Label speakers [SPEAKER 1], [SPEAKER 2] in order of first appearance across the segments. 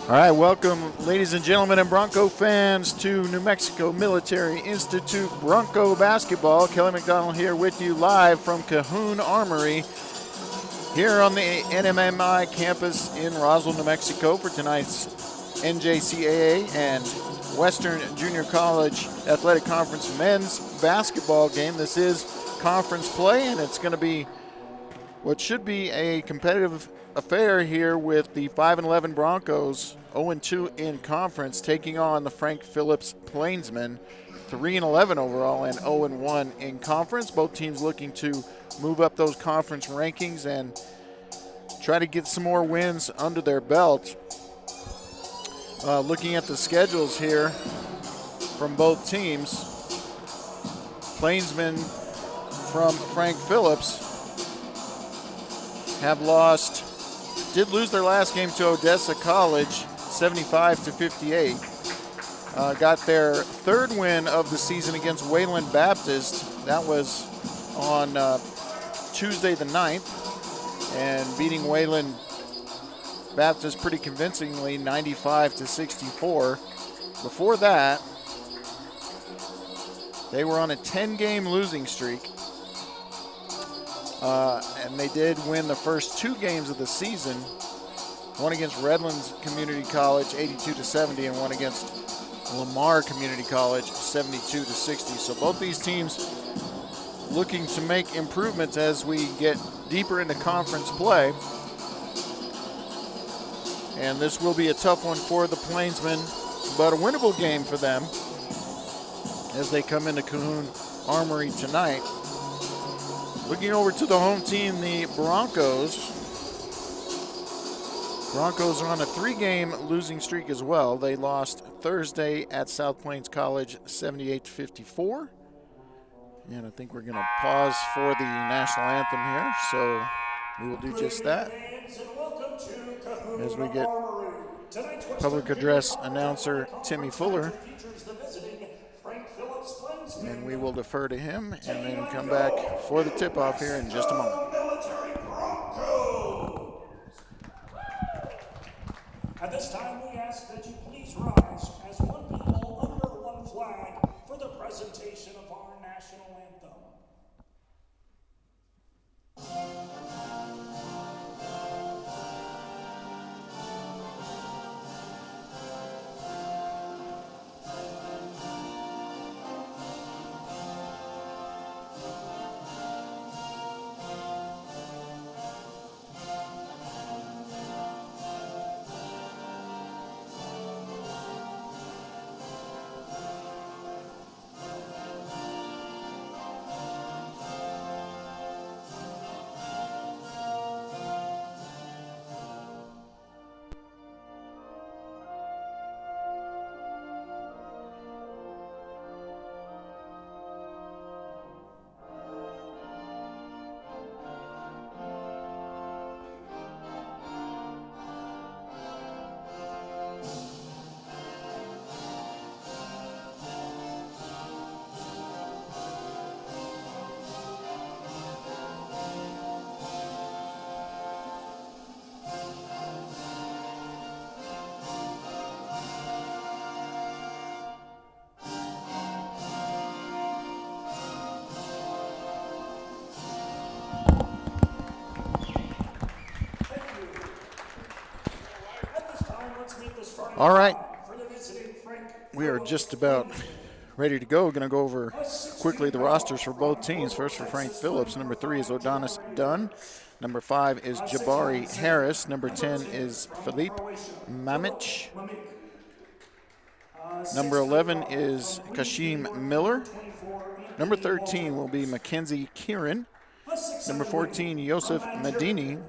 [SPEAKER 1] All right, welcome, ladies and gentlemen, and Bronco fans, to New Mexico Military Institute Bronco basketball. Kelly McDonald here with you live from Cahoon Armory here on the NMMI campus in Roswell, New Mexico for tonight's NJCAA and Western Junior College Athletic Conference men's basketball game. This is conference play, and it's going to be what should be a competitive affair here with the 5-11 Broncos, 0-2 in conference, taking on the Frank Phillips Plainsmen, 3-11 overall and 0-1 in conference. Both teams looking to move up those conference rankings and try to get some more wins under their belt. Looking at the schedules here from both teams, Plainsmen from Frank Phillips did lose their last game to Odessa College, 75-58. Got their third win of the season against Wayland Baptist. That was on Tuesday the 9th, and beating Wayland Baptist pretty convincingly, 95-64. Before that, they were on a 10-game losing streak. And they did win the first two games of the season, one against Redlands Community College 82-70 and one against Lamar Community College 72-60. So both these teams looking to make improvements as we get deeper into conference play. And this will be a tough one for the Plainsmen, but a winnable game for them as they come into Cahoon Armory tonight. Looking over to the home team, the Broncos. Broncos are on a 3-game losing streak as well. They lost Thursday at South Plains College 78-54. And I think we're going to pause for the national anthem here, so we will do just that as we get public address announcer Timmy Fuller. And we will defer to him and then come back for the tip-off here in just a moment.
[SPEAKER 2] At this time, we ask that you please rise as one people under one flag for the presentation of our national anthem.
[SPEAKER 1] All right, we are just about ready to go. We're going to go over quickly the rosters for both teams. First for Frank Phillips, number 3 is Odonis Dunn. Number 5 is Jabari Harris. Number 10 is Philippe Mamich. Number 11 is Kashim Miller. Number 13 will be Mackenzie Kieran. Number 14, Yosef Medini.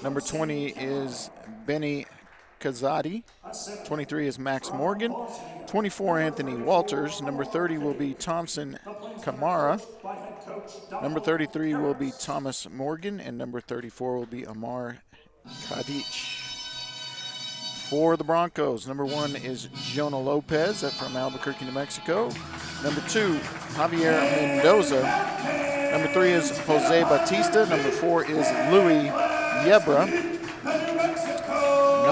[SPEAKER 1] Number 20 is Benny Kazadi. 23 is Max Morgan. 24, Anthony Walters. Number 30 will be Thompson Kamara. Number 33 will be Thomas Morgan. And number 34 will be Amar Kadich. For the Broncos, number 1 is Jonah Lopez from Albuquerque, New Mexico. Number 2, Javier Mendoza. Number 3 is Jose Batista. Number 4 is Louis Yebra.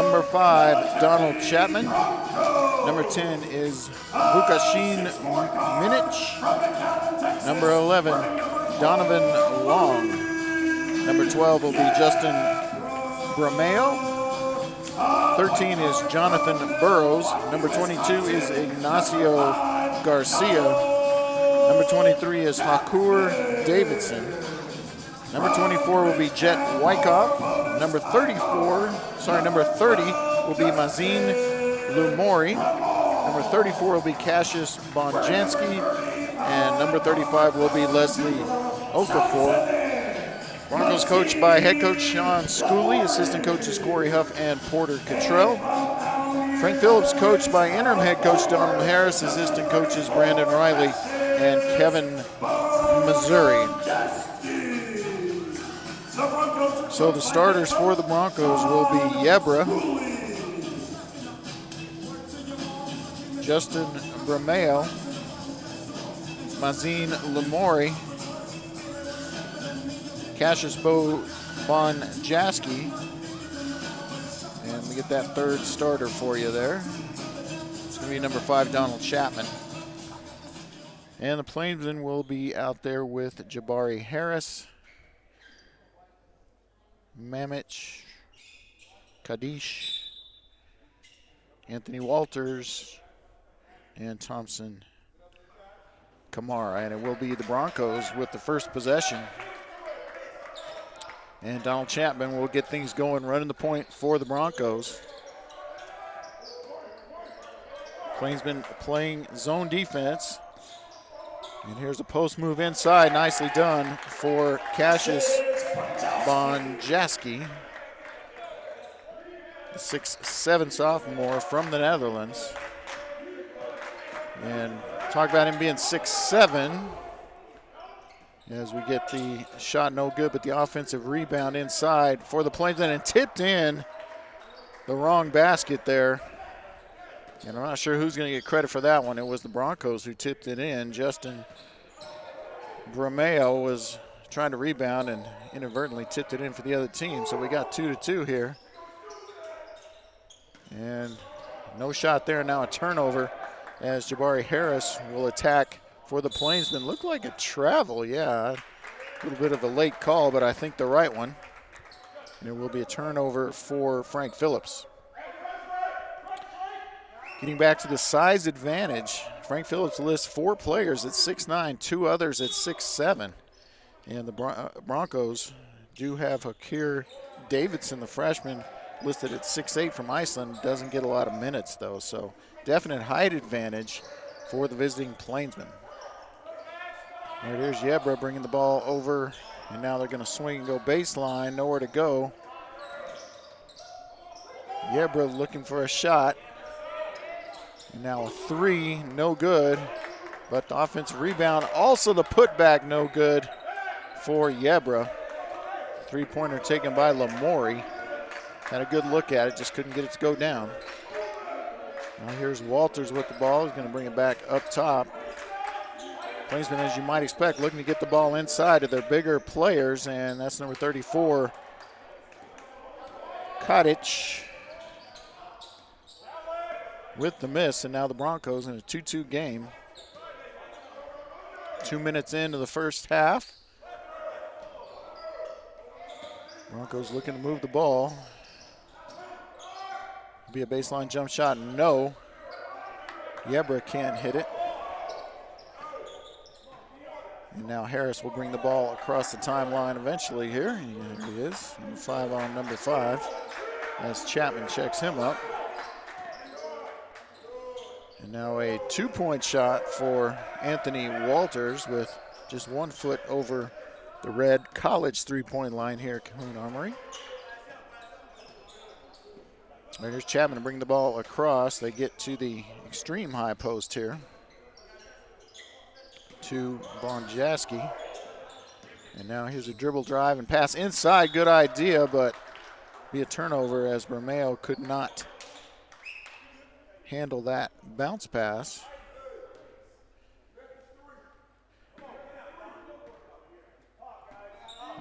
[SPEAKER 1] Number 5, Donald Chapman. Number 10 is Vukashin Minich. Number 11, Donovan Long. Number 12 will be Justin Brameo. 13 is Jonathan Burrows. Number 22 is Ignacio Garcia. Number 23 is Hakur Davidson. Number 24 will be Jet Wyckoff. Number 30 will be Mazin Lumori. Number 34 will be Cassius Bonjansky. And number 35 will be Leslie Okafor. Broncos coached by head coach Sean Schooley, assistant coaches Corey Huff and Porter Cottrell. Frank Phillips coached by interim head coach Donald Harris, assistant coaches Brandon Riley and Kevin Missouri. So the starters for the Broncos will be Yebra, Justin Brameo, Mazin Lamori, Cassius Bonjaski, and we get that third starter for you there. It's going to be number 5, Donald Chapman. And the Plainsmen will be out there with Jabari Harris, Mamich, Kadish, Anthony Walters, and Thompson Kamara. And it will be the Broncos with the first possession. And Donald Chapman will get things going, running the point for the Broncos. Plainsmen playing zone defense. And here's a post move inside, nicely done for Cassius Bonjaski, the 6'7" sophomore from the Netherlands. And talk about him being 6'7", as we get the shot no good, but the offensive rebound inside for the Plainsmen and tipped in the wrong basket there. And I'm not sure who's going to get credit for that one. It was the Broncos who tipped it in. Justin Brameo was trying to rebound and inadvertently tipped it in for the other team. So we got 2-2 here. And no shot there. Now a turnover as Jabari Harris will attack for the Plainsmen. Looked like a travel, yeah. A little bit of a late call, but I think the right one. And it will be a turnover for Frank Phillips. Getting back to the size advantage, Frank Phillips lists 4 players at 6'9", 2 others at 6'7". And the Broncos do have Hakir Davidson, the freshman, listed at 6'8" from Iceland. Doesn't get a lot of minutes, though, so definite height advantage for the visiting Plainsmen. All right, here's Yebra bringing the ball over, and now they're going to swing and go baseline, nowhere to go. Yebra looking for a shot. And now a 3, no good. But the offensive rebound, also the putback, no good for Yebra. 3-pointer taken by Lamori. Had a good look at it, just couldn't get it to go down. Now here's Walters with the ball. He's going to bring it back up top. Plainsmen, as you might expect, looking to get the ball inside of their bigger players, and that's number 34, Kadic, with the miss. And now the Broncos in a 2-2 game. 2 minutes into the first half. Broncos looking to move the ball. Be a baseline jump shot, no. Yebra can't hit it. And now Harris will bring the ball across the timeline eventually here. Here he is, 5 on number 5, as Chapman checks him up. And now a 2-point shot for Anthony Walters with just 1 foot over the red college 3-point line here at Cahoon Armory. All right, here's Chapman to bring the ball across. They get to the extreme high post here to Bonjaski. And now here's a dribble drive and pass inside. Good idea, but be a turnover as Brameo could not handle that bounce pass.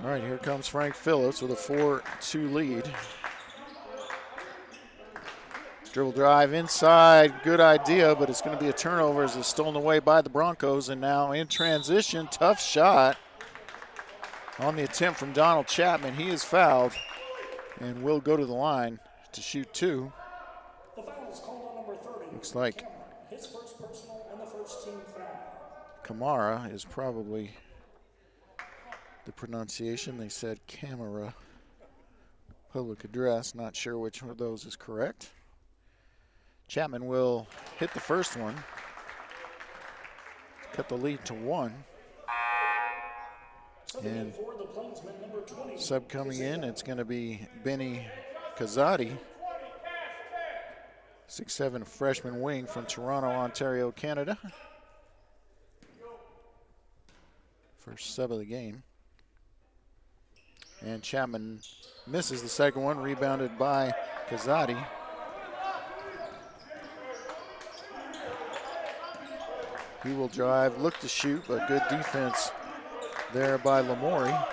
[SPEAKER 1] All right, here comes Frank Phillips with a 4-2 lead. Dribble drive inside, good idea, but it's going to be a turnover as it's stolen away by the Broncos. And now in transition, tough shot on the attempt from Donald Chapman. He is fouled and will go to the line to shoot two.
[SPEAKER 2] The foul is called on number 30.
[SPEAKER 1] Looks like
[SPEAKER 2] his first personal and the first team foul.
[SPEAKER 1] Kamara is probably the pronunciation. They said camera. Public address, not sure which one of those is correct. Chapman will hit the first one. Cut the lead to 1. And sub coming in, it's going to be Benny Kazadi, 6'7" freshman wing from Toronto, Ontario, Canada. First sub of the game. And Chapman misses the second one, rebounded by Kazadi. He will drive, look to shoot, but good defense there by Lamori.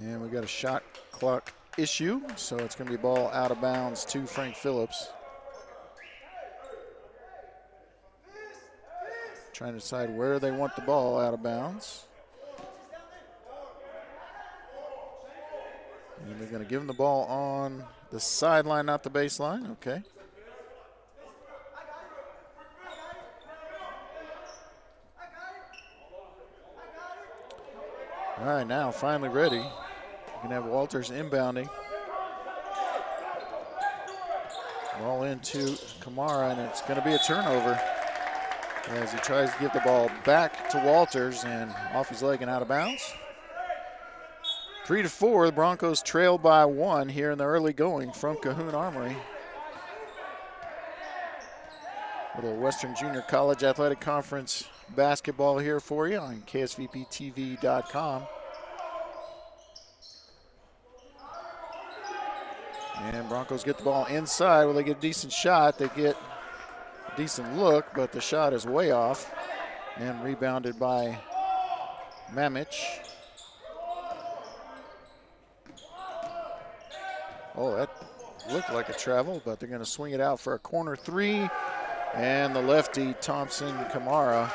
[SPEAKER 1] And we got a shot clock issue, so it's going to be ball out of bounds to Frank Phillips. Trying to decide where they want the ball out of bounds. And they're going to give him the ball on the sideline, not the baseline. Okay. All right, now finally ready. You can have Walters inbounding. Ball into Kamara, and it's going to be a turnover as he tries to get the ball back to Walters, and off his leg and out of bounds. 3-4, the Broncos trail by 1 here in the early going from Cahoon Armory. Little Western Junior College Athletic Conference basketball here for you on KSVPTV.com. And Broncos get the ball inside. Well, they get a decent shot. They get a decent look, but the shot is way off and rebounded by Mamich. Oh, that looked like a travel, but they're going to swing it out for a corner three. And the lefty, Thompson Kamara,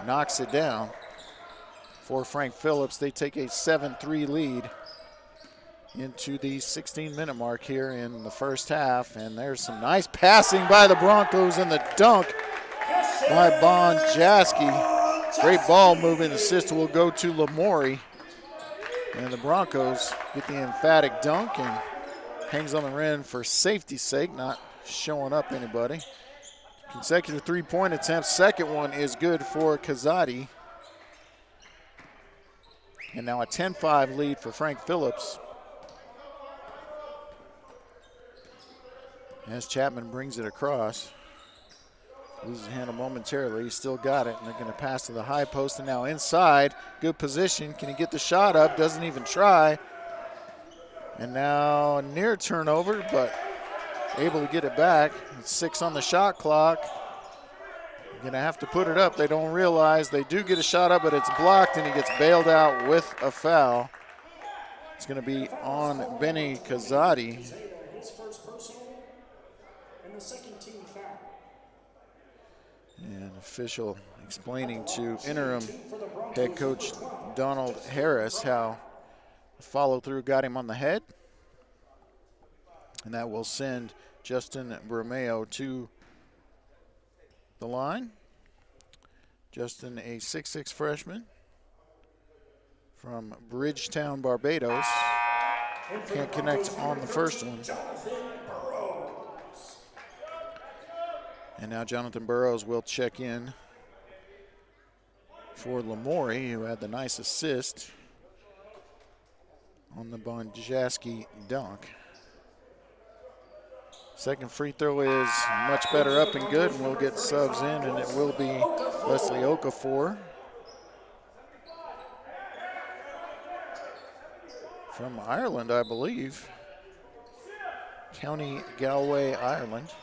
[SPEAKER 1] knocks it down. For Frank Phillips, they take a 7-3 lead into the 16-minute mark here in the first half. And there's some nice passing by the Broncos and the dunk by Bonjaski. Great ball movement. Assist will go to Lamori. And the Broncos get the emphatic dunk and hangs on the rim for safety's sake, not showing up anybody. Consecutive three-point attempts. Second one is good for Kazadi. And now a 10-5 lead for Frank Phillips. As Chapman brings it across. Loses his handle momentarily. He's still got it. And they're going to pass to the high post. And now inside. Good position. Can he get the shot up? Doesn't even try. And now near turnover, but able to get it back. It's 6 on the shot clock. Going to have to put it up. They don't realize they do get a shot up, but it's blocked, and he gets bailed out with a foul. It's going to be on Benny Kazadi.
[SPEAKER 2] His first personal and the second team foul.
[SPEAKER 1] And official explaining to interim head coach Donald Harris how the follow-through got him on the head. And that will send Justin Bromeo to the line. Justin, a 6'6" freshman from Bridgetown, Barbados. Can't connect on the first one. And now Jonathan Burrows will check in for Lamori, who had the nice assist on the Bonjaski dunk. Second free throw is much better up and good, and we'll get subs in, and it will be Leslie Okafor from Ireland, I believe. County Galway, Ireland.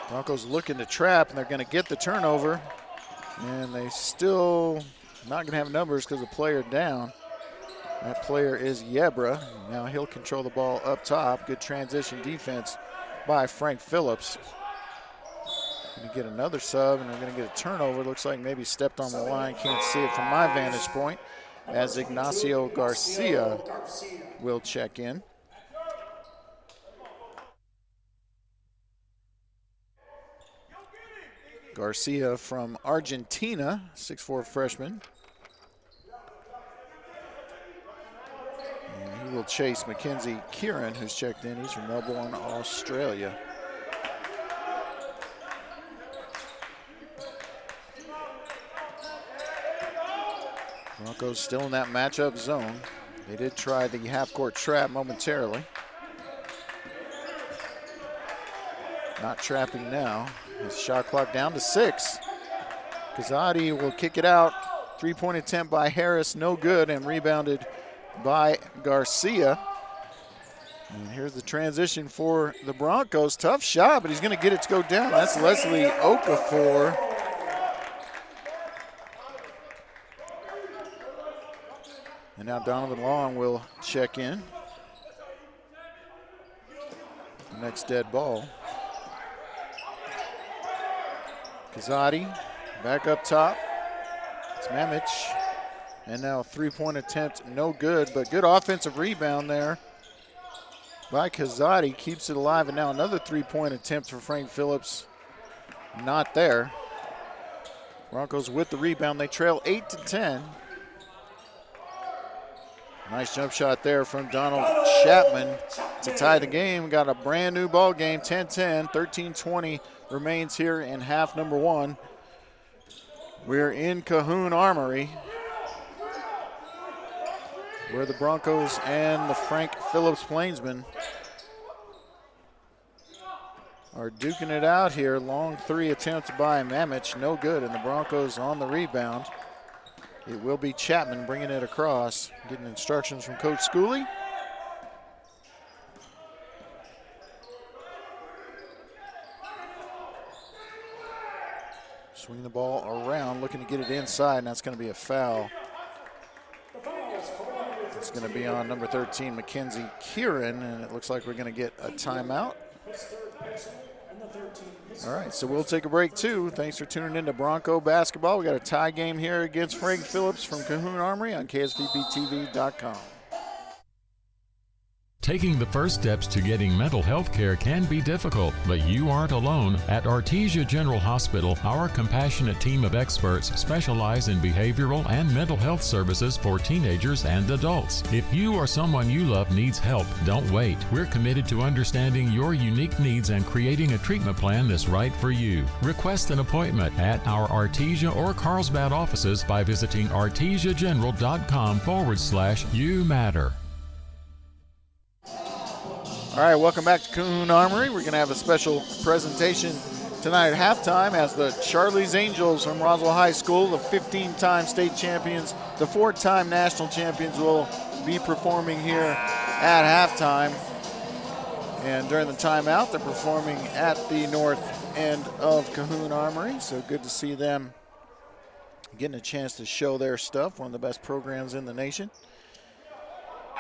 [SPEAKER 1] Broncos looking to trap, and they're going to get the turnover. And they still not going to have numbers because the player down. That player is Yebra. Now he'll control the ball up top. Good transition defense by Frank Phillips. Going to get another sub, and they're going to get a turnover. Looks like maybe stepped on the line. Can't see it from my vantage point, as Ignacio Garcia will check in. Garcia from Argentina, 6'4" freshman. And he will chase Mackenzie Kieran, who's checked in. He's from Melbourne, Australia. Broncos still in that matchup zone. They did try the half-court trap momentarily. Not trapping now. His shot clock down to 6. Kazadi will kick it out. Three-point attempt by Harris, no good, and rebounded by Garcia. And here's the transition for the Broncos. Tough shot, but he's going to get it to go down. That's Leslie Okafor. And now Donovan Long will check in. The next dead ball. Kazadi back up top. It's Mamich. And now a three-point attempt, no good, but good offensive rebound there by Kazadi. Keeps it alive, and now another three-point attempt for Frank Phillips. Not there. Broncos with the rebound. They trail 8-10. Nice jump shot there from Donald Chapman to tie the game. Got a brand new ball game, 10-10, 13-20 remains here in half number 1. We're in Cahoon Armory, where the Broncos and the Frank Phillips Plainsmen are duking it out here. Long three attempts by Mamich, no good, and the Broncos on the rebound. It will be Chapman bringing it across, getting instructions from Coach Schooley. Swing the ball around, looking to get it inside, and that's going to be a foul. It's going to be on number 13, Mackenzie Kieran, and it looks like we're going to get a timeout. All right, so we'll take a break too. Thanks for tuning in to Bronco basketball. We got a tie game here against Frank Phillips from Cahoon Armory on KSVPTV.com.
[SPEAKER 3] Taking the first steps to getting mental health care can be difficult, but you aren't alone. At Artesia General Hospital, our compassionate team of experts specialize in behavioral and mental health services for teenagers and adults. If you or someone you love needs help, don't wait. We're committed to understanding your unique needs and creating a treatment plan that's right for you. Request an appointment at our Artesia or Carlsbad offices by visiting artesiageneral.com/you matter.
[SPEAKER 1] All right, welcome back to Cahoon Armory. We're going to have a special presentation tonight at halftime as the Charlie's Angels from Roswell High School, the 15-time state champions, the 4-time national champions, will be performing here at halftime. And during the timeout, they're performing at the north end of Cahoon Armory. So good to see them getting a chance to show their stuff, one of the best programs in the nation.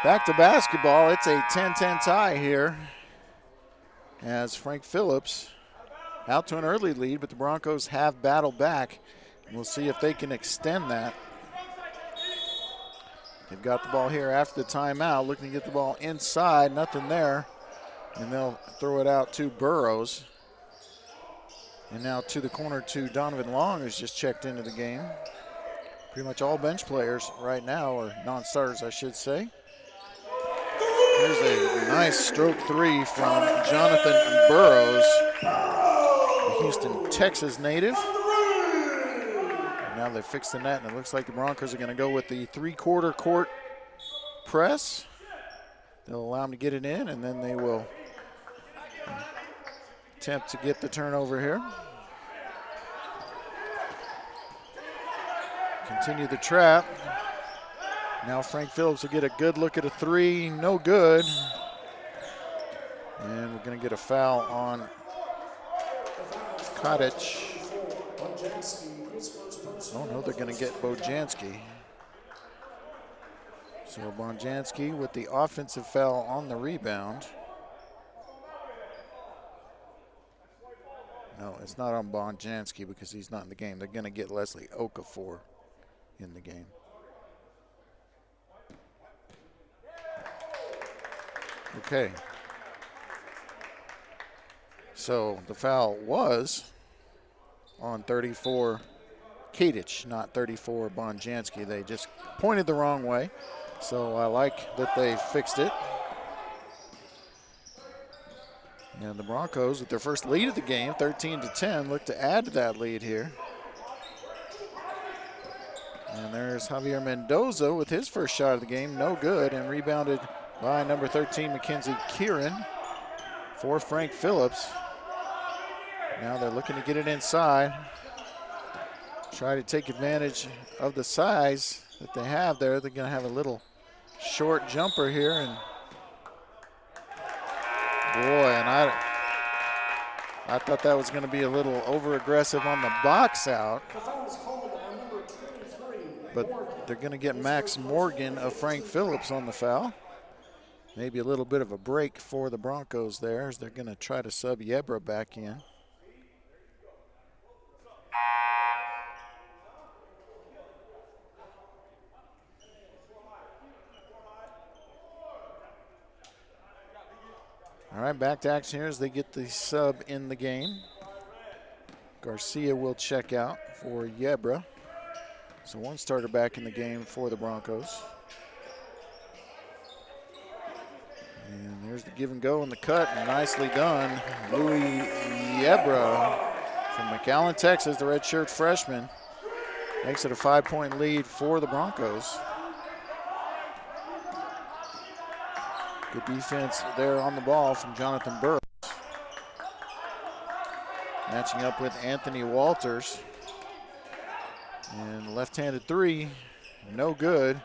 [SPEAKER 1] Back to basketball. It's a 10-10 tie here as Frank Phillips out to an early lead, but the Broncos have battled back. We'll see if they can extend that. They've got the ball here after the timeout, looking to get the ball inside. Nothing there, and they'll throw it out to Burrows. And now to the corner to Donovan Long, who's just checked into the game. Pretty much all bench players right now, or non-starters, I should say. Here's a nice stroke three from Jonathan Burrows, a Houston, Texas native. And now they fixed the net, and it looks like the Broncos are going to go with the three-quarter court press. They'll allow them to get it in, and then they will attempt to get the turnover here. Continue the trap. Now Frank Phillips will get a good look at a three, no good. And we're going to get a foul on Kadic. Oh no, they're going to get Bojanski. So Bojanski with the offensive foul on the rebound. No, it's not on Bojanski because he's not in the game. They're going to get Leslie Okafor in the game. Okay. So the foul was on 34 Kadich, not 34 Bojanski. They just pointed the wrong way. So I like that they fixed it. And the Broncos, with their first lead of the game, 13-10, look to add to that lead here. And there's Javier Mendoza with his first shot of the game, no good, and rebounded by number 13, Mackenzie Kieran, for Frank Phillips. Now they're looking to get it inside. Try to take advantage of the size that they have there. They're going to have a little short jumper here, and boy, and I thought that was going to be a little over-aggressive on the box out. But they're going to get Max Morgan of Frank Phillips on the foul. Maybe a little bit of a break for the Broncos there as they're going to try to sub Yebra back in. All right, back to action here as they get the sub in the game. Garcia will check out for Yebra. So one starter back in the game for the Broncos. And there's the give and go and the cut, and nicely done. Louis Yebra from McAllen, Texas, the redshirt freshman, makes it a 5-point lead for the Broncos. Good defense there on the ball from Jonathan Burrows. Matching up with Anthony Walters. And left-handed three, no good.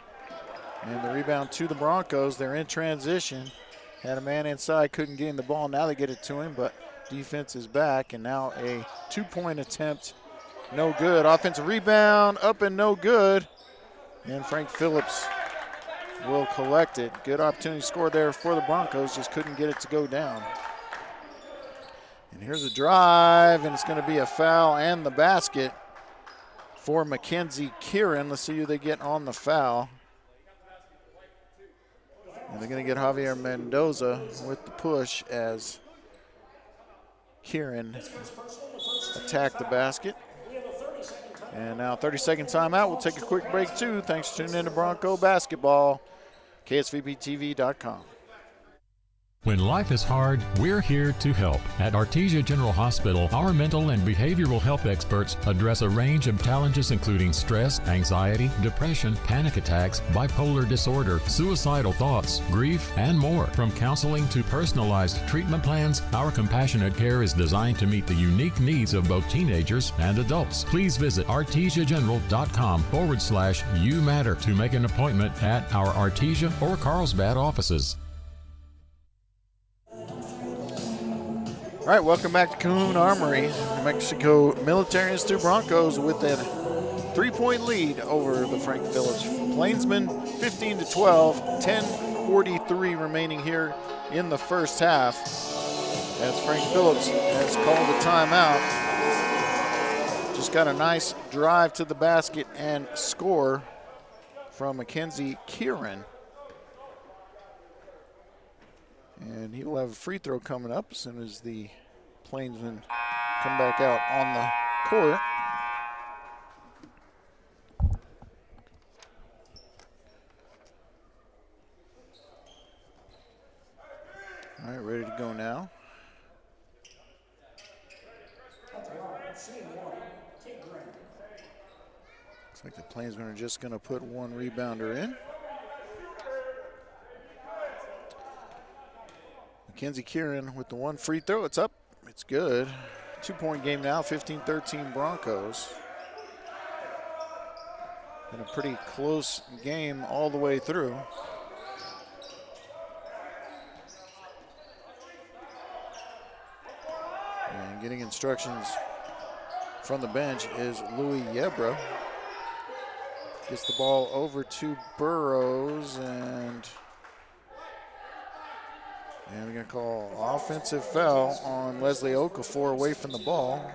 [SPEAKER 1] And the rebound to the Broncos. They're in transition. Had a man inside, couldn't gain the ball. Now they get it to him, but defense is back. And now a 2-point attempt, no good. Offensive rebound, up and no good. And Frank Phillips will collect it. Good opportunity to score there for the Broncos, just couldn't get it to go down. And here's a drive, and it's going to be a foul and the basket for Mackenzie Kieran. Let's see who they get on the foul. And they're going to get Javier Mendoza with the push as Kieran attacked the basket. And now 30-second timeout. We'll take a quick break too. Thanks for tuning in to Bronco Basketball, KSVPTV.com.
[SPEAKER 3] When life is hard, we're here to help. At Artesia General Hospital, our mental and behavioral health experts address a range of challenges including stress, anxiety, depression, panic attacks, bipolar disorder, suicidal thoughts, grief, and more. From counseling to personalized treatment plans, our compassionate care is designed to meet the unique needs of both teenagers and adults. Please visit artesiageneral.com/you matter to make an appointment at our Artesia or Carlsbad offices.
[SPEAKER 1] All right, welcome back to Cahoon Armory. New Mexico Military Institute Broncos with that 3-point lead over the Frank Phillips Plainsmen, 15-12, 10:43 remaining here in the first half. As Frank Phillips has called a timeout. Just got a nice drive to the basket and score from Mackenzie Kieran. And he will have a free throw coming up as soon as the Plainsmen come back out on the court. All right, ready to go now. Looks like the Plainsmen are just going to put one rebounder in. Mackenzie Kieran with the one free throw. It's up. It's good. 2-point game now, 15-13 Broncos. Been a pretty close game all the way through. And getting instructions from the bench is Louis Yebra. Gets the ball over to Burrows, and they're going to call offensive foul on Leslie Okafor away from the ball.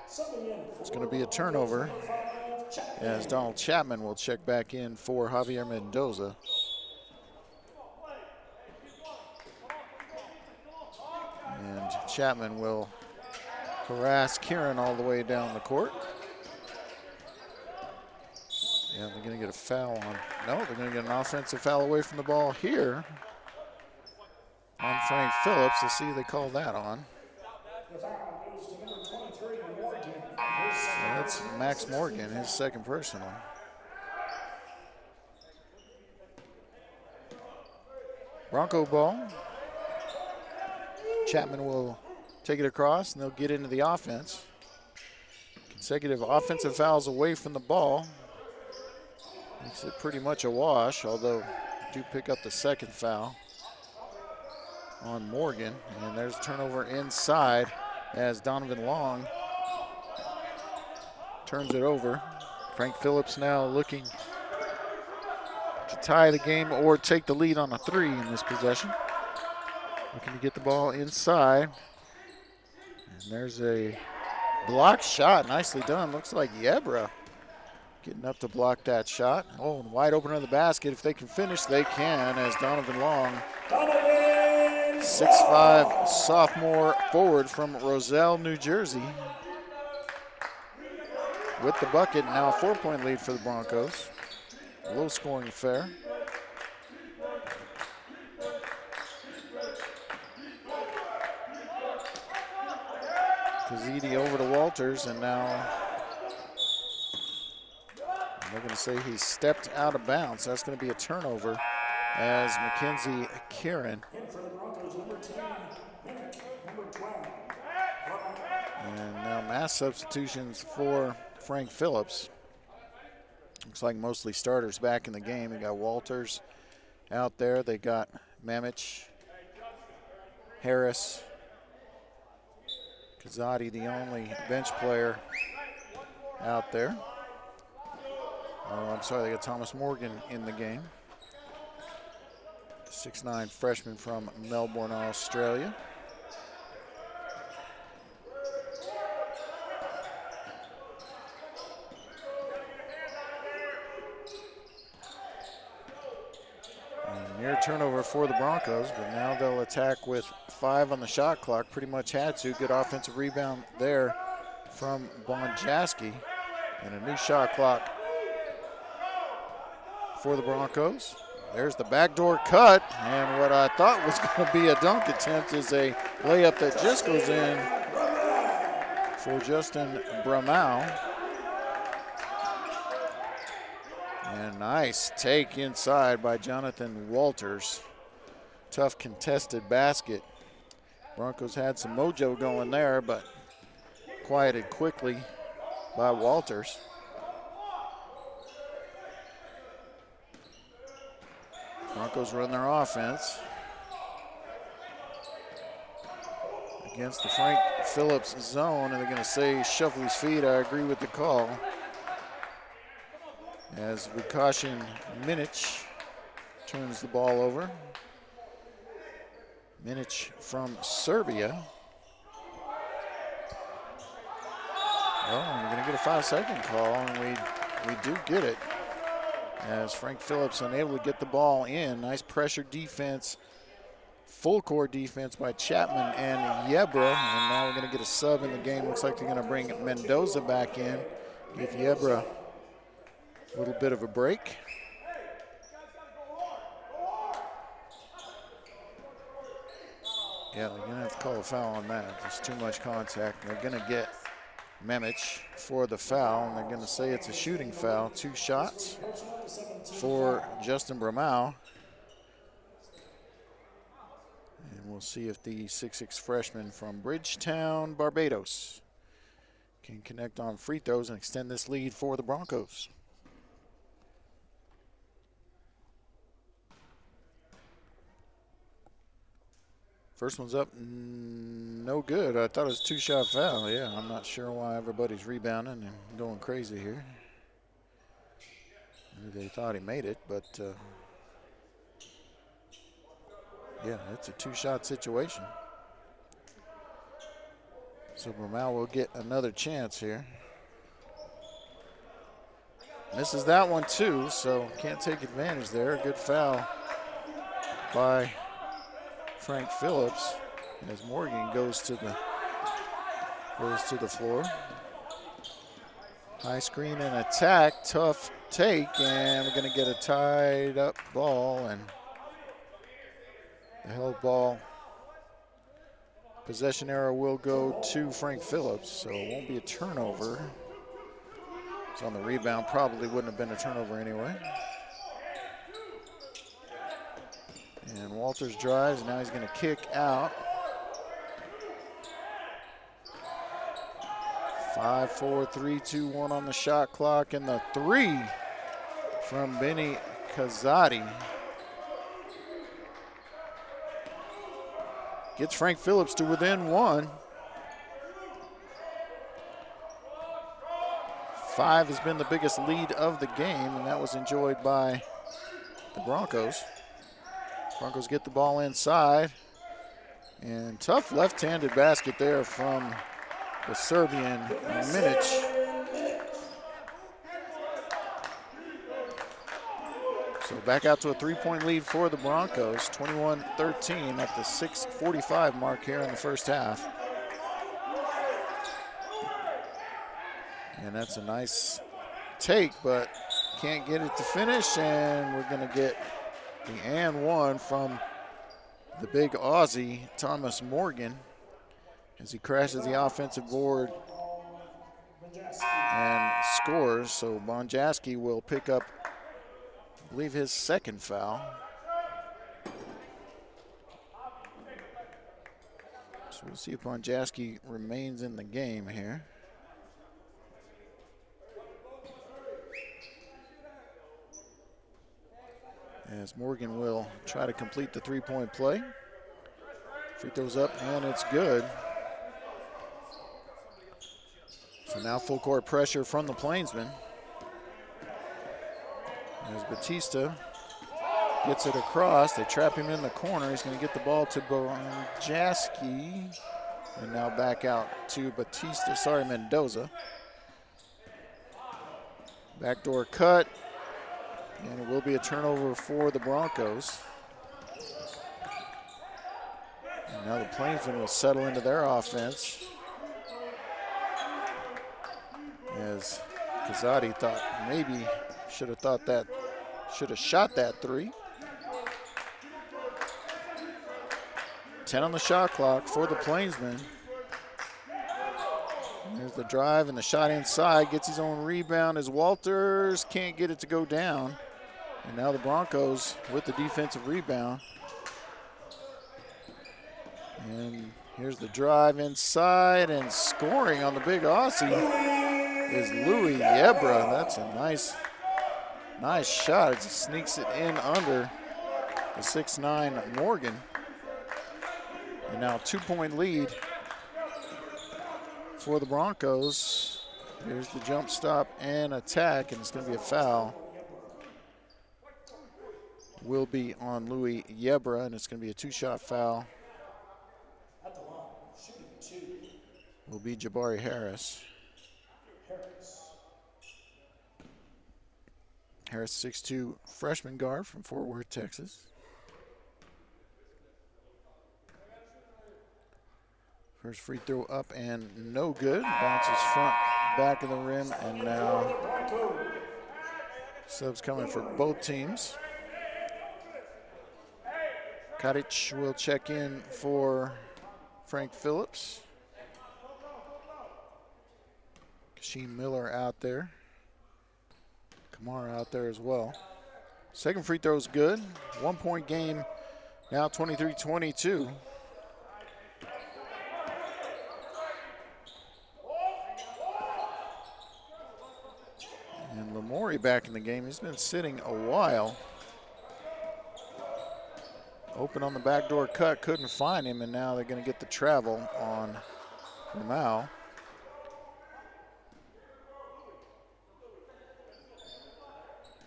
[SPEAKER 1] It's going to be a turnover as Donald Chapman will check back in for Javier Mendoza. And Chapman will harass Kieran all the way down the court. Yeah, they're going to get a foul on. No, they're going to get an offensive foul away from the ball here on Frank Phillips. Let's see if they call that on. So that's Max Morgan, his second personal. Bronco ball. Chapman will take it across, and they'll get into the offense. Consecutive offensive fouls away from the ball. Makes it pretty much a wash, although do pick up the second foul on Morgan. And there's a turnover inside as Donovan Long turns it over. Frank Phillips now looking to tie the game or take the lead on a three in this possession. Looking to get the ball inside. And there's a blocked shot, nicely done. Looks like Yebra getting up to block that shot. Oh, and wide open on the basket. If they can finish, they can, as Donovan Long, 6'5" sophomore forward from Roselle, New Jersey, with the bucket. Now a 4-point lead for the Broncos. Low scoring affair. Kazidi over to Walters, and now they're going to say he stepped out of bounds. That's going to be a turnover as Mackenzie Kieran. And now mass substitutions for Frank Phillips. Looks like mostly starters back in the game. They got Walters out there. They got Mamich, Harris, Kazadi, the only bench player out there. Oh, I'm sorry, they got Thomas Morgan in the game. 6'9" freshman from Melbourne, Australia. Near turnover for the Broncos, but now they'll attack with 5 on the shot clock. Pretty much had to. Good offensive rebound there from Bonjaski. And a new shot clock for the Broncos. There's the backdoor cut, and what I thought was going to be a dunk attempt is a layup that just goes in for Justin Bramau. And nice take inside by Jonathan Walters. Tough contested basket. Broncos had some mojo going there, but quieted quickly by Walters. Broncos run their offense against the Frank Phillips zone, and they're going to say shuffle his feet. I agree with the call. As we caution, Minic turns the ball over. Minic from Serbia. Well, we're going to get a 5-second call, and we do get it. As Frank Phillips unable to get the ball in. Nice pressure defense, full court defense by Chapman and Yebra. And now we're going to get a sub in the game. Looks like they're going to bring Mendoza back in. Give Yebra a little bit of a break. Yeah, they're going to have to call a foul on that. There's too much contact. They're going to get Memich for the foul, and they're going to say it's a shooting foul. 2 shots for Justin Bramau. And we'll see if the 6'6" freshman from Bridgetown, Barbados, can connect on free throws and extend this lead for the Broncos. First one's up, no good. I thought it was a two-shot foul. Yeah, I'm not sure why everybody's rebounding and going crazy here. Maybe they thought he made it, but yeah, it's a two-shot situation. So Bromell will get another chance here. Misses that one too, so can't take advantage there. Good foul by Frank Phillips as Morgan goes to the floor. High screen and attack, tough take, and we're going to get a tied up ball, and the held ball possession error will go to Frank Phillips, so it won't be a turnover. It's on the rebound, probably wouldn't have been a turnover anyway. And Walters drives, now he's going to kick out. 5, 4, 3, 2, 1 on the shot clock, and the three from Benny Kazadi gets Frank Phillips to within one. 5 has been the biggest lead of the game, and that was enjoyed by the Broncos. Broncos get the ball inside, and tough left-handed basket there from the Serbian Minic. So back out to a 3-point lead for the Broncos, 21-13 at the 6:45 mark here in the first half. And that's a nice take, but can't get it to finish, and we're gonna get the and one from the big Aussie, Thomas Morgan, as he crashes the offensive board and scores. So Bonjaski will pick up, I believe, his second foul. So we'll see if Bonjaski remains in the game here. As Morgan will try to complete the three-point play. Free throws up, and it's good. So now full court pressure from the Plainsmen. As Batista gets it across, they trap him in the corner. He's going to get the ball to Bonjaski, and now back out to Mendoza. Backdoor cut, and it will be a turnover for the Broncos. And now the Plainsmen will settle into their offense, as Kazadi thought maybe should have shot that three. 10 on the shot clock for the Plainsmen. There's the drive and the shot inside, gets his own rebound as Walters can't get it to go down. And now the Broncos with the defensive rebound. And here's the drive inside, and scoring on the big Aussie is Louis Yebra. That's a nice shot. It sneaks it in under the 6'9" Morgan. And now 2-point lead for the Broncos. Here's the jump stop and attack, and it's going to be a foul. Will be on Louis Yebra, and it's going to be a 2-shot foul.
[SPEAKER 2] At the line, shooting two.
[SPEAKER 1] Will be Jabari Harris. Harris, 6'2", freshman guard from Fort Worth, Texas. First free throw up and no good. Bounces front, back of the rim, and now subs coming for both teams. Kadic will check in for Frank Phillips. Kasheem Miller out there. Kamara out there as well. Second free throw is good. 1-point game, now 23-22. And Lamori back in the game. He's been sitting a while. Open on the backdoor cut, couldn't find him, and now they're going to get the travel on Ramau.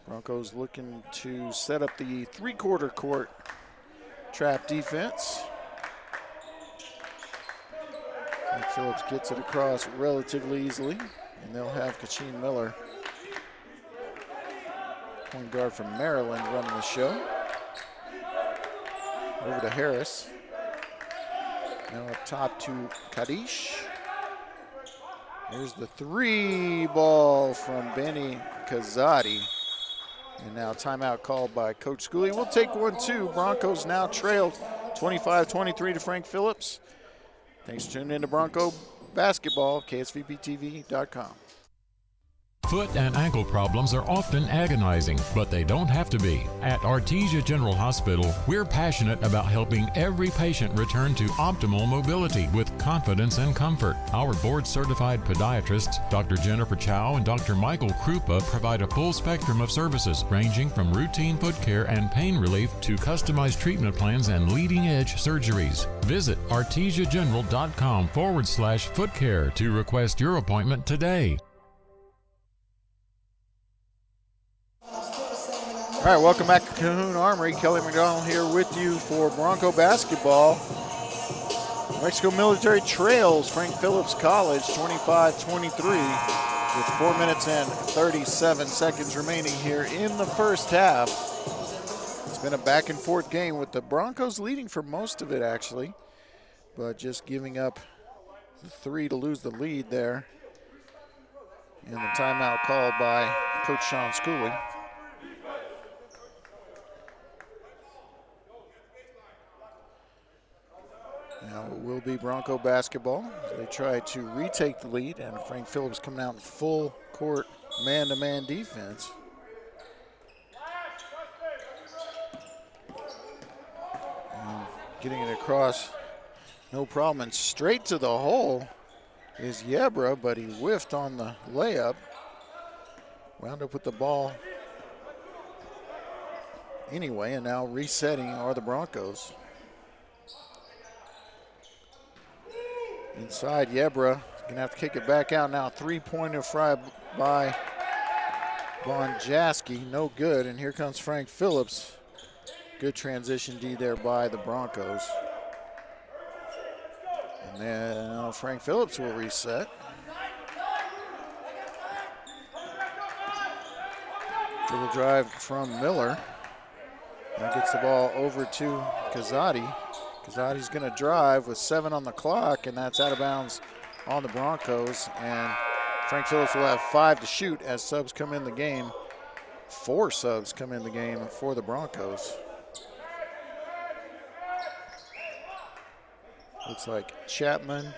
[SPEAKER 1] Broncos looking to set up the three-quarter court trap defense. And Phillips gets it across relatively easily, and they'll have Kachin Miller, point guard from Maryland, running the show. Over to Harris. Now up top to Kadish. Here's the three ball from Benny Kazadi. And now timeout called by Coach Schooley. We'll take 1-2. Broncos now trailed 25-23 to Frank Phillips. Thanks for tuning in to Bronco Basketball, KSVPTV.com.
[SPEAKER 3] Foot and ankle problems are often agonizing, but they don't have to be. At Artesia General Hospital, we're passionate about helping every patient return to optimal mobility with confidence and comfort. Our board-certified podiatrists, Dr. Jennifer Chow and Dr. Michael Krupa, provide a full spectrum of services ranging from routine foot care and pain relief to customized treatment plans and leading-edge surgeries. Visit artesiageneral.com/foot care to request your appointment today.
[SPEAKER 1] All right, welcome back to Cahoon Armory. Kelly McDonald here with you for Bronco basketball. New Mexico Military trails Frank Phillips College 25-23 with 4 minutes and 37 seconds remaining here in the first half. It's been a back and forth game with the Broncos leading for most of it actually, but just giving up the three to lose the lead there. And the timeout called by Coach Sean Schooley. Now it will be Bronco basketball as they try to retake the lead, and Frank Phillips coming out in full court man-to-man defense. And getting it across, no problem, and straight to the hole is Yebra, but he whiffed on the layup. Wound up with the ball anyway, and now resetting are the Broncos. Inside, Yebra gonna have to kick it back out now. Three-pointer fry by Bonjaski, no good. And here comes Frank Phillips. Good transition D there by the Broncos. And then Frank Phillips will reset. Dribble drive from Miller. Now gets the ball over to Kazadi. Kazadi's going to drive with 7 on the clock, and that's out of bounds on the Broncos. And Frank Phillips will have 5 to shoot as subs come in the game. 4 subs come in the game for the Broncos. Looks like Chapman,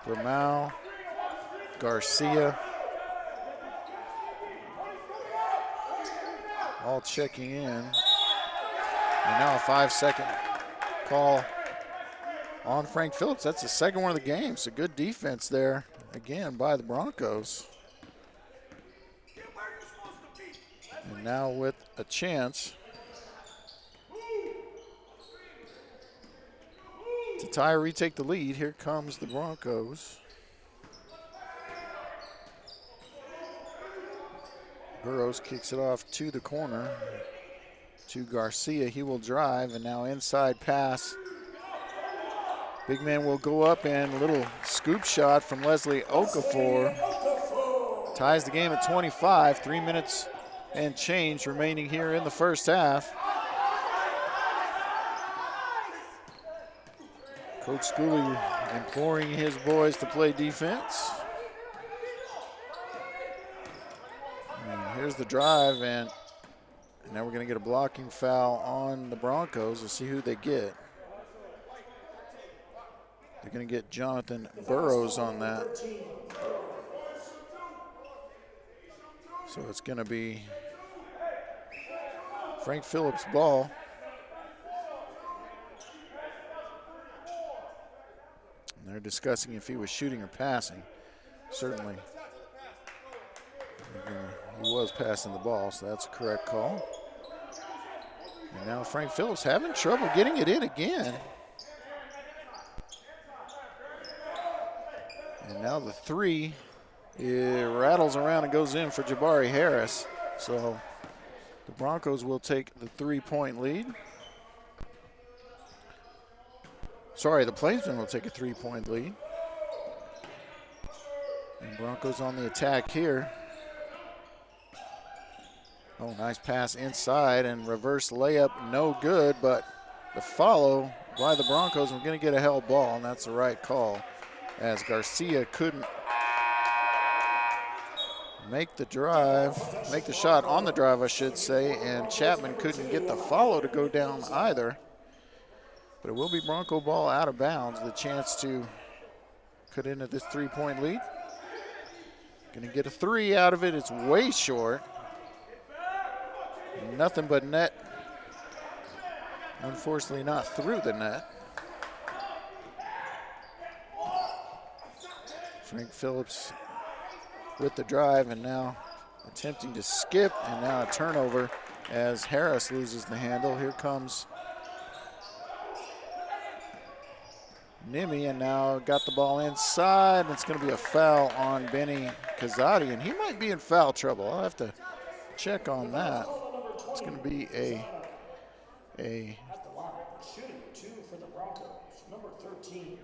[SPEAKER 1] Ramau, Garcia, all checking in. And now a 5-second call on Frank Phillips. That's the second one of the game. So good defense there again by the Broncos. And now with a chance to tie or retake the lead, here comes the Broncos. Burrows kicks it off to the corner to Garcia. He will drive, and now inside pass. Big man will go up, and a little scoop shot from Leslie Okafor ties the game at 25. 3 minutes and change remaining here in the first half. Coach Schooley imploring his boys to play defense. And here's the drive, and now we're going to get a blocking foul on the Broncos. We'll see who they get. They're going to get Jonathan Burrows on that. So it's going to be Frank Phillips' ball. And they're discussing if he was shooting or passing. Certainly, he was passing the ball, so that's a correct call. And now Frank Phillips having trouble getting it in again. And now the three, it rattles around and goes in for Jabari Harris. So the Broncos will take the 3-point lead. Sorry, the Plainsmen will take a 3-point lead. And Broncos on the attack here. Oh, nice pass inside and reverse layup, no good, but the follow by the Broncos, we're going to get a held ball, and that's the right call, as Garcia couldn't make the shot on the drive, I should say, and Chapman couldn't get the follow to go down either. But it will be Bronco ball out of bounds, the chance to cut into this 3-point lead. Going to get a 3 out of it, it's way short. Nothing but net. Unfortunately, not through the net. Frank Phillips with the drive and now attempting to skip, and now a turnover as Harris loses the handle. Here comes Nimi, and now got the ball inside. It's going to be a foul on Benny Kazadi, and he might be in foul trouble. I'll have to check on that. It's going to be a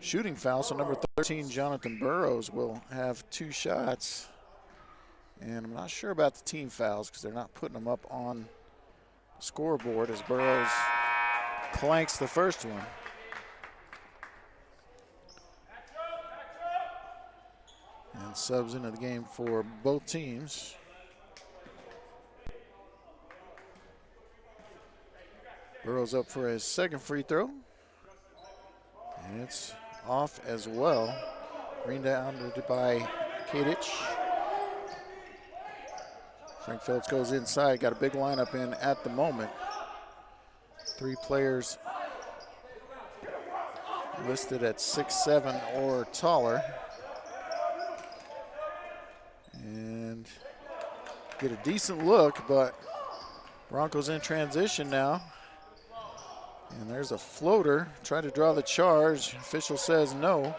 [SPEAKER 1] shooting foul, so number 13, Jonathan Burrows, will have 2 shots. And I'm not sure about the team fouls because they're not putting them up on the scoreboard as Burrows clanks the first one. And subs into the game for both teams. Burrows up for his second free throw. And it's off as well. Rebounded by Kadich. Frank Phillips goes inside. Got a big lineup in at the moment. 3 players listed at 6'7" or taller. And get a decent look, but Broncos in transition now. And there's a floater. Try to draw the charge. Official says no.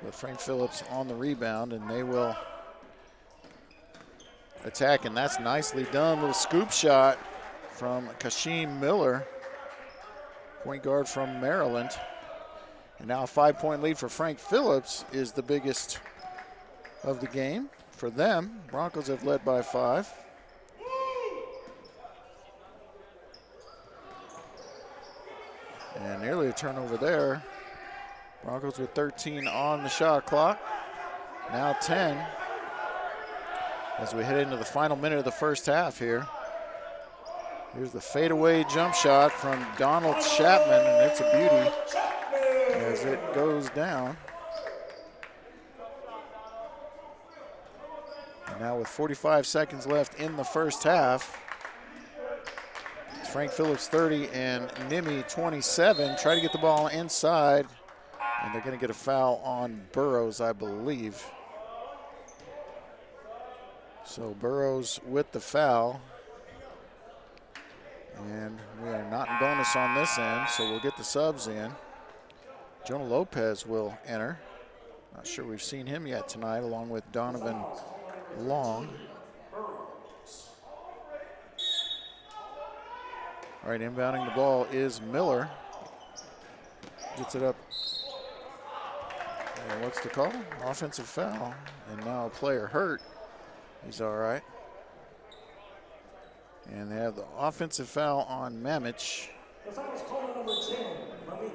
[SPEAKER 1] But Frank Phillips on the rebound, and they will attack, and that's nicely done. Little scoop shot from Kashim Miller, point guard from Maryland. And now a 5-point lead for Frank Phillips is the biggest of the game for them. Broncos have led by 5. And nearly a turnover there. Broncos with 13 on the shot clock. Now 10 as we head into the final minute of the first half here. Here's the fadeaway jump shot from Donald Chapman, and it's a beauty as it goes down. And now with 45 seconds left in the first half, Frank Phillips 30 and Nimi 27. Try to get the ball inside, and they're going to get a foul on Burrows, I believe. So Burrows with the foul. And we are not in bonus on this end, so we'll get the subs in. Jonah Lopez will enter. Not sure we've seen him yet tonight, along with Donovan Long. All right, inbounding the ball is Miller. Gets it up. And what's the call? Offensive foul. And now a player hurt. He's all right. And they have the offensive foul on Mamich.
[SPEAKER 2] The foul is called on number 10, Malik.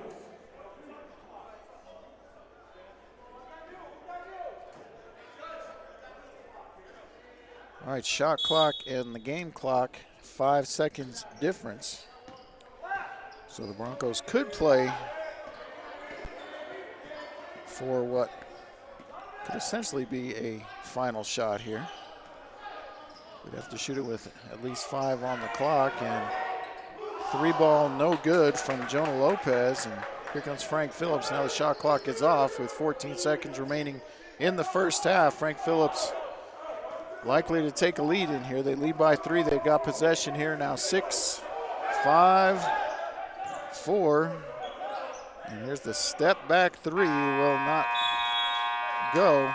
[SPEAKER 1] All right, shot clock and the game clock, 5 seconds difference. So the Broncos could play for what could essentially be a final shot here. We'd have to shoot it with at least 5 on the clock, and 3 ball no good from Jonah Lopez. And here comes Frank Phillips. Now the shot clock is off with 14 seconds remaining in the first half. Frank Phillips likely to take a lead in here. They lead by 3. They've got possession here now. 6, 5, 4. And here's the step back 3 will not go.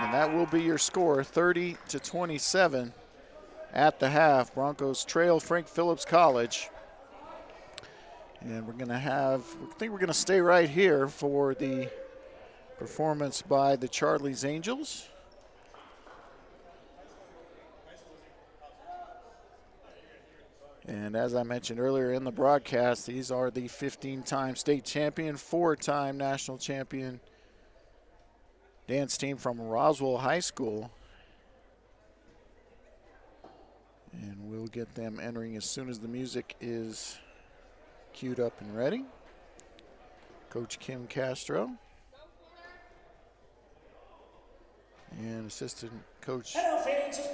[SPEAKER 1] And that will be your score, 30-27 at the half. Broncos trail Frank Phillips College. And I think we're going to stay right here for the performance by the Charlie's Angels. And as I mentioned earlier in the broadcast, these are the 15-time state champion, 4-time national champion dance team from Roswell High School. And we'll get them entering as soon as the music is queued up and ready. Coach Kim Castro and assistant coach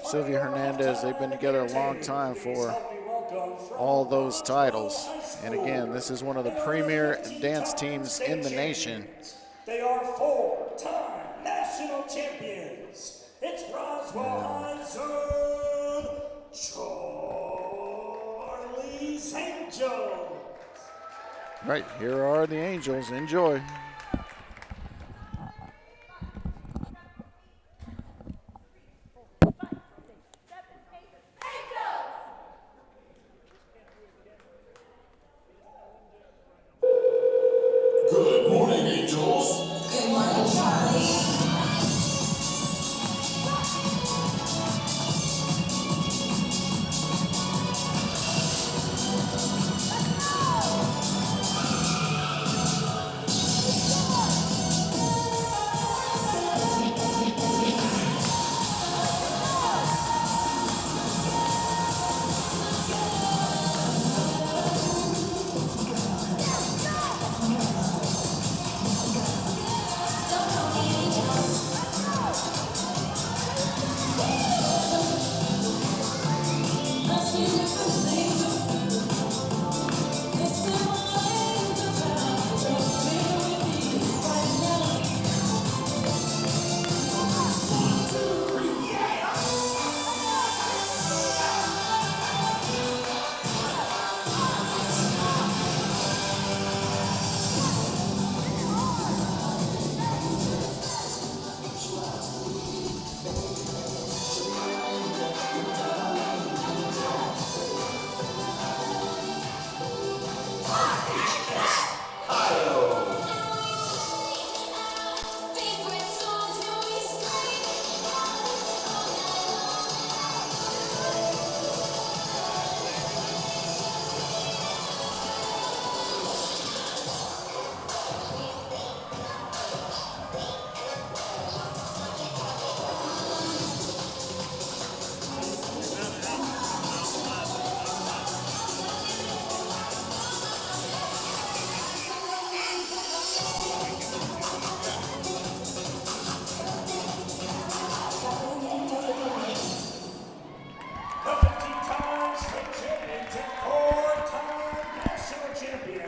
[SPEAKER 1] Sylvia Hernandez. They've been together a long time for all those titles. And again, this is one of the premier dance teams in the nation.
[SPEAKER 2] They are 4-time national champions. It's Roswell High's Charlie's Angels.
[SPEAKER 1] Right, here are the Angels. Enjoy.
[SPEAKER 4] Good morning, Angels.
[SPEAKER 5] Good morning, Charlie.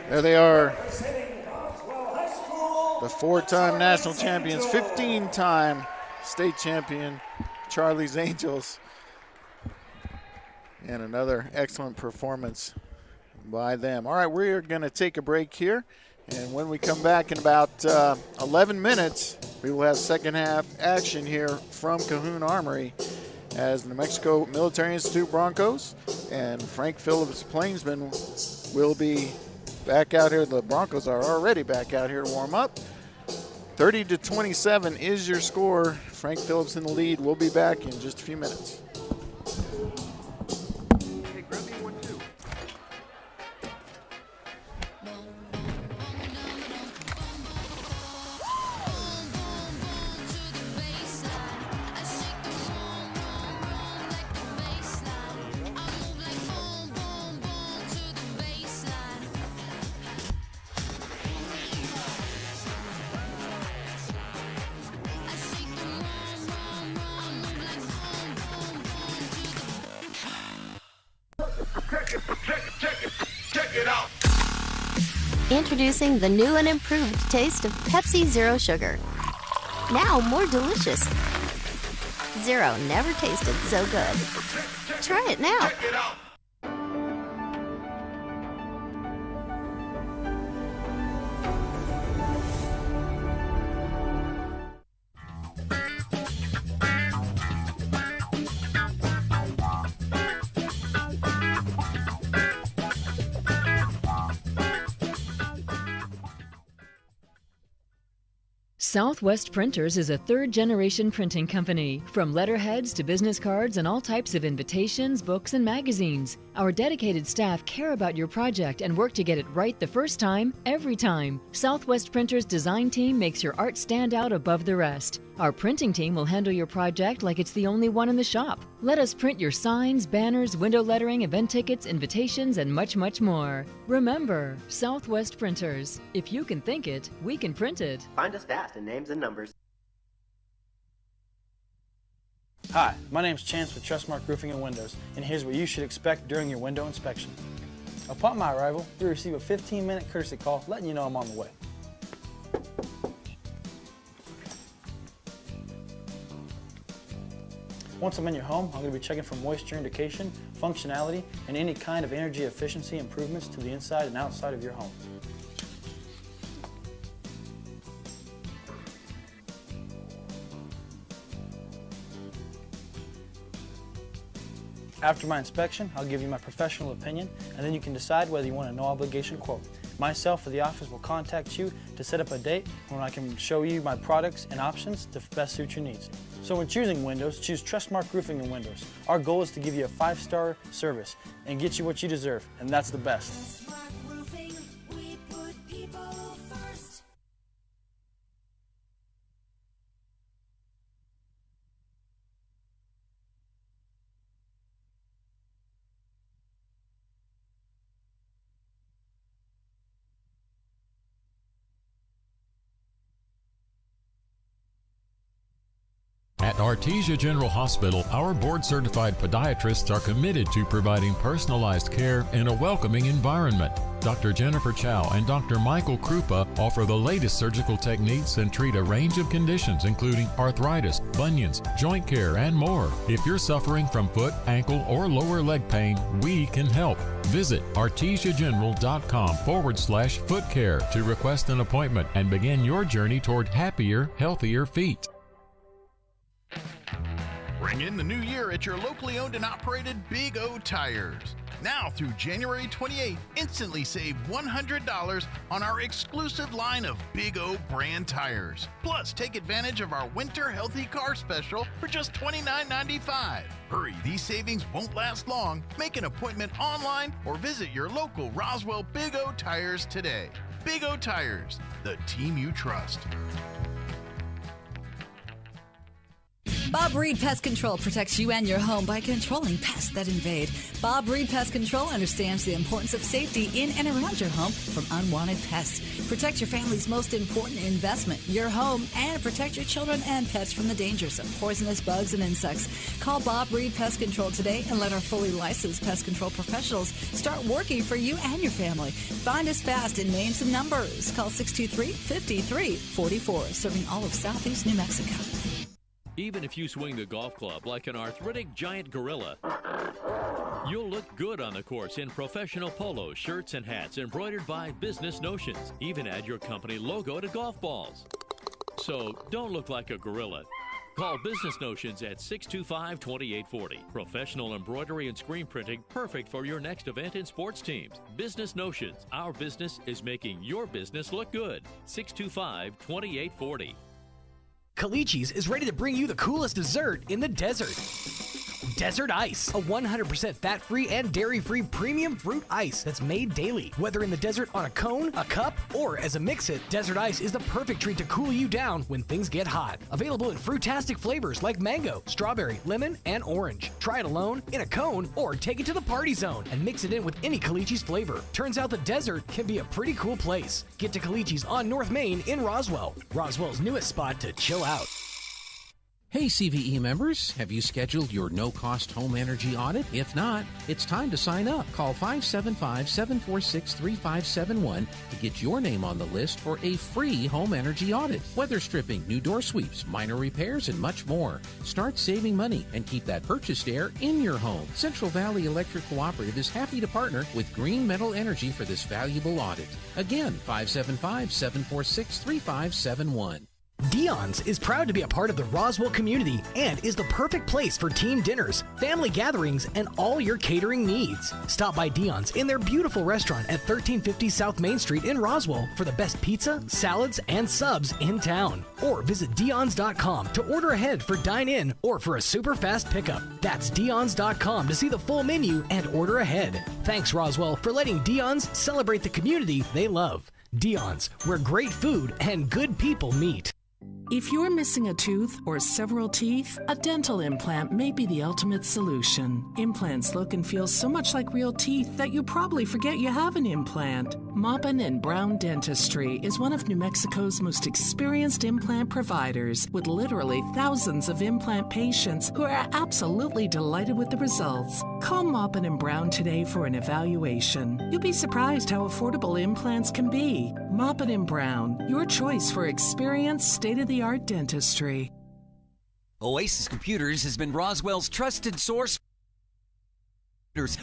[SPEAKER 1] There they are, the 4-time national champions, 15-time state champion, Charlie's Angels. And another excellent performance by them. All right, we're going to take a break here. And when we come back in about 11 minutes, we will have second half action here from Cahoon Armory as New Mexico Military Institute Broncos and Frank Phillips Plainsmen will be back out here. The Broncos are already back out here to warm up. 30-27 is your score. Frank Phillips in the lead. We'll be back in just a few minutes.
[SPEAKER 6] Hey, grab me one too.
[SPEAKER 4] Check it out.
[SPEAKER 7] Introducing the new and improved taste of Pepsi Zero Sugar. Now more delicious.
[SPEAKER 5] Zero never tasted so good. Try it now.
[SPEAKER 4] Check it out.
[SPEAKER 6] Southwest Printers is a third-generation printing company. From letterheads to business cards and all types of invitations, books, and magazines. Our dedicated staff care about your project and work to get it right the first time, every time. Southwest Printers' design team makes your art stand out above the rest. Our printing team will handle your project like it's the only one in the shop. Let us print your signs, banners, window lettering, event tickets, invitations, and much, much more. Remember, Southwest Printers. If you can think it, we can print it.
[SPEAKER 7] Find us fast in names and numbers.
[SPEAKER 8] Hi, my name is Chance with Trustmark Roofing and Windows, and here's what you should expect during your window inspection. Upon my arrival, you'll receive a 15-minute courtesy call letting you know I'm on the way. Once I'm in your home, I'm going to be checking for moisture indication, functionality, and any kind of energy efficiency improvements to the inside and outside of your home. After my inspection, I'll give you my professional opinion, and then you can decide whether you want a no-obligation quote. Myself or the office will contact you to set up a date when I can show you my products and options to best suit your needs. So when choosing windows, choose Trustmark Roofing and Windows. Our goal is to give you a 5-star service and get you what you deserve, and that's the best.
[SPEAKER 3] At Artesia General Hospital, our board-certified podiatrists are committed to providing personalized care in a welcoming environment. Dr. Jennifer Chow and Dr. Michael Krupa offer the latest surgical techniques and treat a range of conditions including arthritis, bunions, joint care, and more. If you're suffering from foot, ankle, or lower leg pain, we can help. Visit artesiageneral.com/foot care to request an appointment and begin your journey toward happier, healthier feet.
[SPEAKER 9] Bring in the new year at your locally owned and operated Big O Tires. Now through January 28th, instantly save $100 on our exclusive line of Big O brand tires. Plus, take advantage of our Winter Healthy Car Special for just $29.95. Hurry, these savings won't last long. Make an appointment online or visit your local Roswell Big O Tires today. Big O Tires, the team you trust.
[SPEAKER 10] Bob Reed Pest Control protects you and your home by controlling pests that invade. Bob Reed Pest Control understands the importance of safety in and around your home from unwanted pests. Protect your family's most important investment, your home, and protect your children and pets from the dangers of poisonous bugs and insects. Call Bob Reed Pest Control today and let our fully licensed pest control professionals start working for you and your family. Find us fast in names and numbers. Call 623-5344, serving all of Southeast New Mexico.
[SPEAKER 11] Even if you swing the golf club like an arthritic giant gorilla, you'll look good on the course in professional polos, shirts, and hats embroidered by Business Notions. Even add your company logo to golf balls. So don't look like a gorilla. Call Business Notions at 625-2840. Professional embroidery and screen printing perfect for your next event and sports teams. Business Notions. Our business is making your business look good. 625-2840.
[SPEAKER 12] Calici's is ready to bring you the coolest dessert in the desert. Desert Ice, a 100% fat-free and dairy-free premium fruit ice that's made daily. Whether in the desert on a cone, a cup, or as a mix-it, Desert Ice is the perfect treat to cool you down when things get hot. Available in fruitastic flavors like mango, strawberry, lemon, and orange. Try it alone, in a cone, or take it to the party zone and mix it in with any Calici's flavor. Turns out the desert can be a pretty cool place. Get to Calici's on North Main in Roswell, Roswell's newest spot to chill out.
[SPEAKER 13] Hey CVE members, have you scheduled your no-cost home energy audit? If not, it's time to sign up. Call 575-746-3571 to get your name on the list for a free home energy audit. Weather stripping, new door sweeps, minor repairs, and much more. Start saving money and keep that purchased air in your home. Central Valley Electric Cooperative is happy to partner with Green Metal Energy for this valuable audit. Again, 575-746-3571.
[SPEAKER 12] Dion's is proud to be a part of the Roswell community and is the perfect place for team dinners, family gatherings, and all your catering needs. Stop by Dion's in their beautiful restaurant at 1350 South Main Street in Roswell for the best pizza, salads, and subs in town. Or visit Dion's.com to order ahead for dine-in or for a super fast pickup. That's Dion's.com to see the full menu and order ahead. Thanks, Roswell, for letting Dion's celebrate the community they love. Dion's, where great food and good people meet.
[SPEAKER 14] If you're missing a tooth or several teeth, a dental implant may be the ultimate solution. Implants look and feel so much like real teeth that you probably forget you have an implant. Maupin & Brown Dentistry is one of New Mexico's most experienced implant providers, with literally thousands of implant patients who are absolutely delighted with the results. Call Maupin & Brown today for an evaluation. You'll be surprised how affordable implants can be. Maupin & Brown, your choice for experienced, state-of-the-art dentistry.
[SPEAKER 15] Oasis Computers has been Roswell's trusted source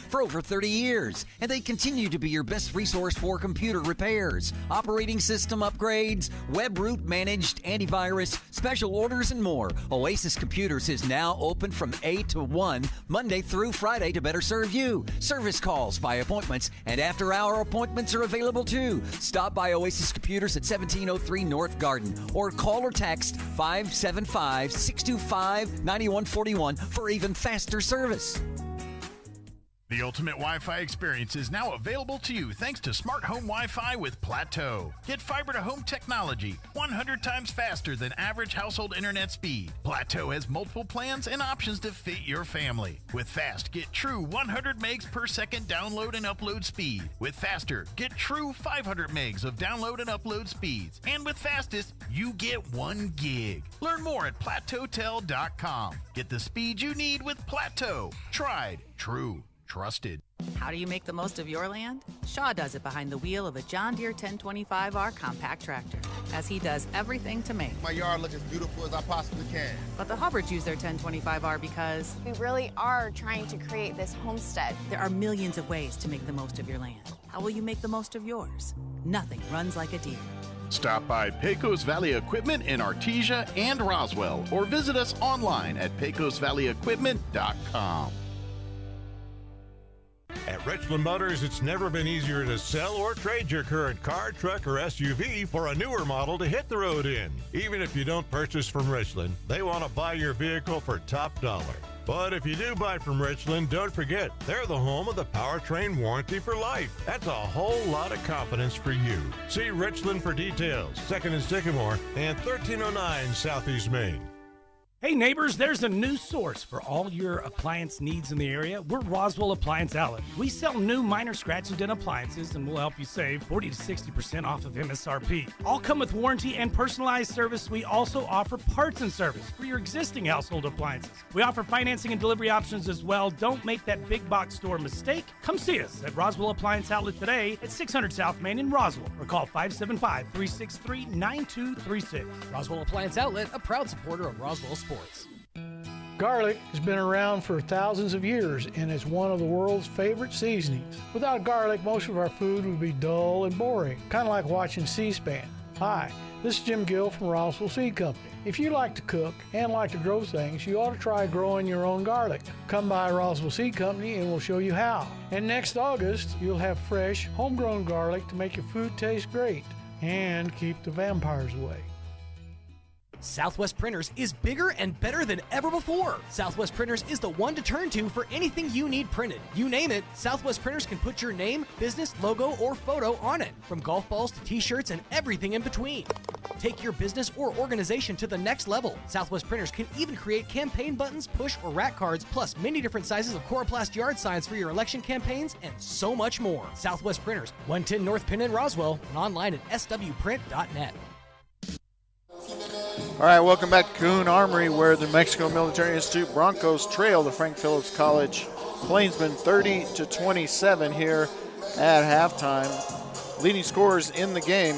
[SPEAKER 15] for over 30 years, and they continue to be your best resource for computer repairs, operating system upgrades, web root managed antivirus, special orders, and more. Oasis Computers is now open from 8 to 1, Monday through Friday, to better serve you. Service calls by appointments and after-hour appointments are available too. Stop by Oasis Computers at 1703 North Garden or call or text 575-625-9141 for even faster service.
[SPEAKER 9] The ultimate Wi-Fi experience is now available to you thanks to Smart Home Wi-Fi with Plateau. Get fiber-to-home technology 100 times faster than average household internet speed. Plateau has multiple plans and options to fit your family. With Fast, get true 100 megs per second download and upload speed. With Faster, get true 500 megs of download and upload speeds. And with Fastest, you get 1 gig. Learn more at plateautel.com. Get the speed you need with Plateau. Tried, true, trusted.
[SPEAKER 16] How do you make the most of your land? Shaw does it behind the wheel of a John Deere 1025R compact tractor, as he does everything to make
[SPEAKER 17] my yard look as beautiful as I possibly can.
[SPEAKER 16] But the Hubbards use their 1025R because
[SPEAKER 5] we really are trying to create this homestead.
[SPEAKER 16] There are millions of ways to make the most of your land. How will you make the most of yours? Nothing runs like a Deere.
[SPEAKER 9] Stop by Pecos Valley Equipment in Artesia and Roswell, or visit us online at pecosvalleyequipment.com.
[SPEAKER 18] At Richland Motors, it's never been easier to sell or trade your current car, truck, or SUV for a newer model to hit the road in. Even if you don't purchase from Richland, they want to buy your vehicle for top dollar. But if you do buy from Richland, don't forget, they're the home of the powertrain warranty for life. That's a whole lot of confidence for you. See Richland for details, 2nd and Sycamore, and 1309 Southeast Main.
[SPEAKER 19] Hey neighbors, there's a new source for all your appliance needs in the area. We're Roswell Appliance Outlet. We sell new minor scratch and dent appliances, and we'll help you save 40 to 60% off of MSRP. All come with warranty and personalized service. We also offer parts and service for your existing household appliances. We offer financing and delivery options as well. Don't make that big box store mistake. Come see us at Roswell Appliance Outlet today at 600 South Main in Roswell, or call 575-363-9236.
[SPEAKER 12] Roswell Appliance Outlet, a proud supporter of Roswell Sports.
[SPEAKER 20] Garlic has been around for thousands of years and is one of the world's favorite seasonings. Without garlic, most of our food would be dull and boring, kind of like watching C-SPAN. Hi, this is Jim Gill from Roswell Seed Company. If you like to cook and like to grow things, you ought to try growing your own garlic. Come by Roswell Seed Company and we'll show you how. And next August, you'll have fresh, homegrown garlic to make your food taste great and keep the vampires away.
[SPEAKER 12] Southwest Printers is bigger and better than ever before. Southwest Printers is the one to turn to for anything you need printed. You name it, Southwest Printers can put your name, business, logo, or photo on it. From golf balls to t-shirts and everything in between. Take your business or organization to the next level. Southwest Printers can even create campaign buttons, push or rack cards, plus many different sizes of Coroplast yard signs for your election campaigns, and so much more. Southwest Printers, 110 North Penn in Roswell, and online at swprint.net.
[SPEAKER 1] All right, welcome back to Cahoon Armory, where the New Mexico Military Institute Broncos trail the Frank Phillips College Plainsmen 30-27 here at halftime. Leading scorers in the game,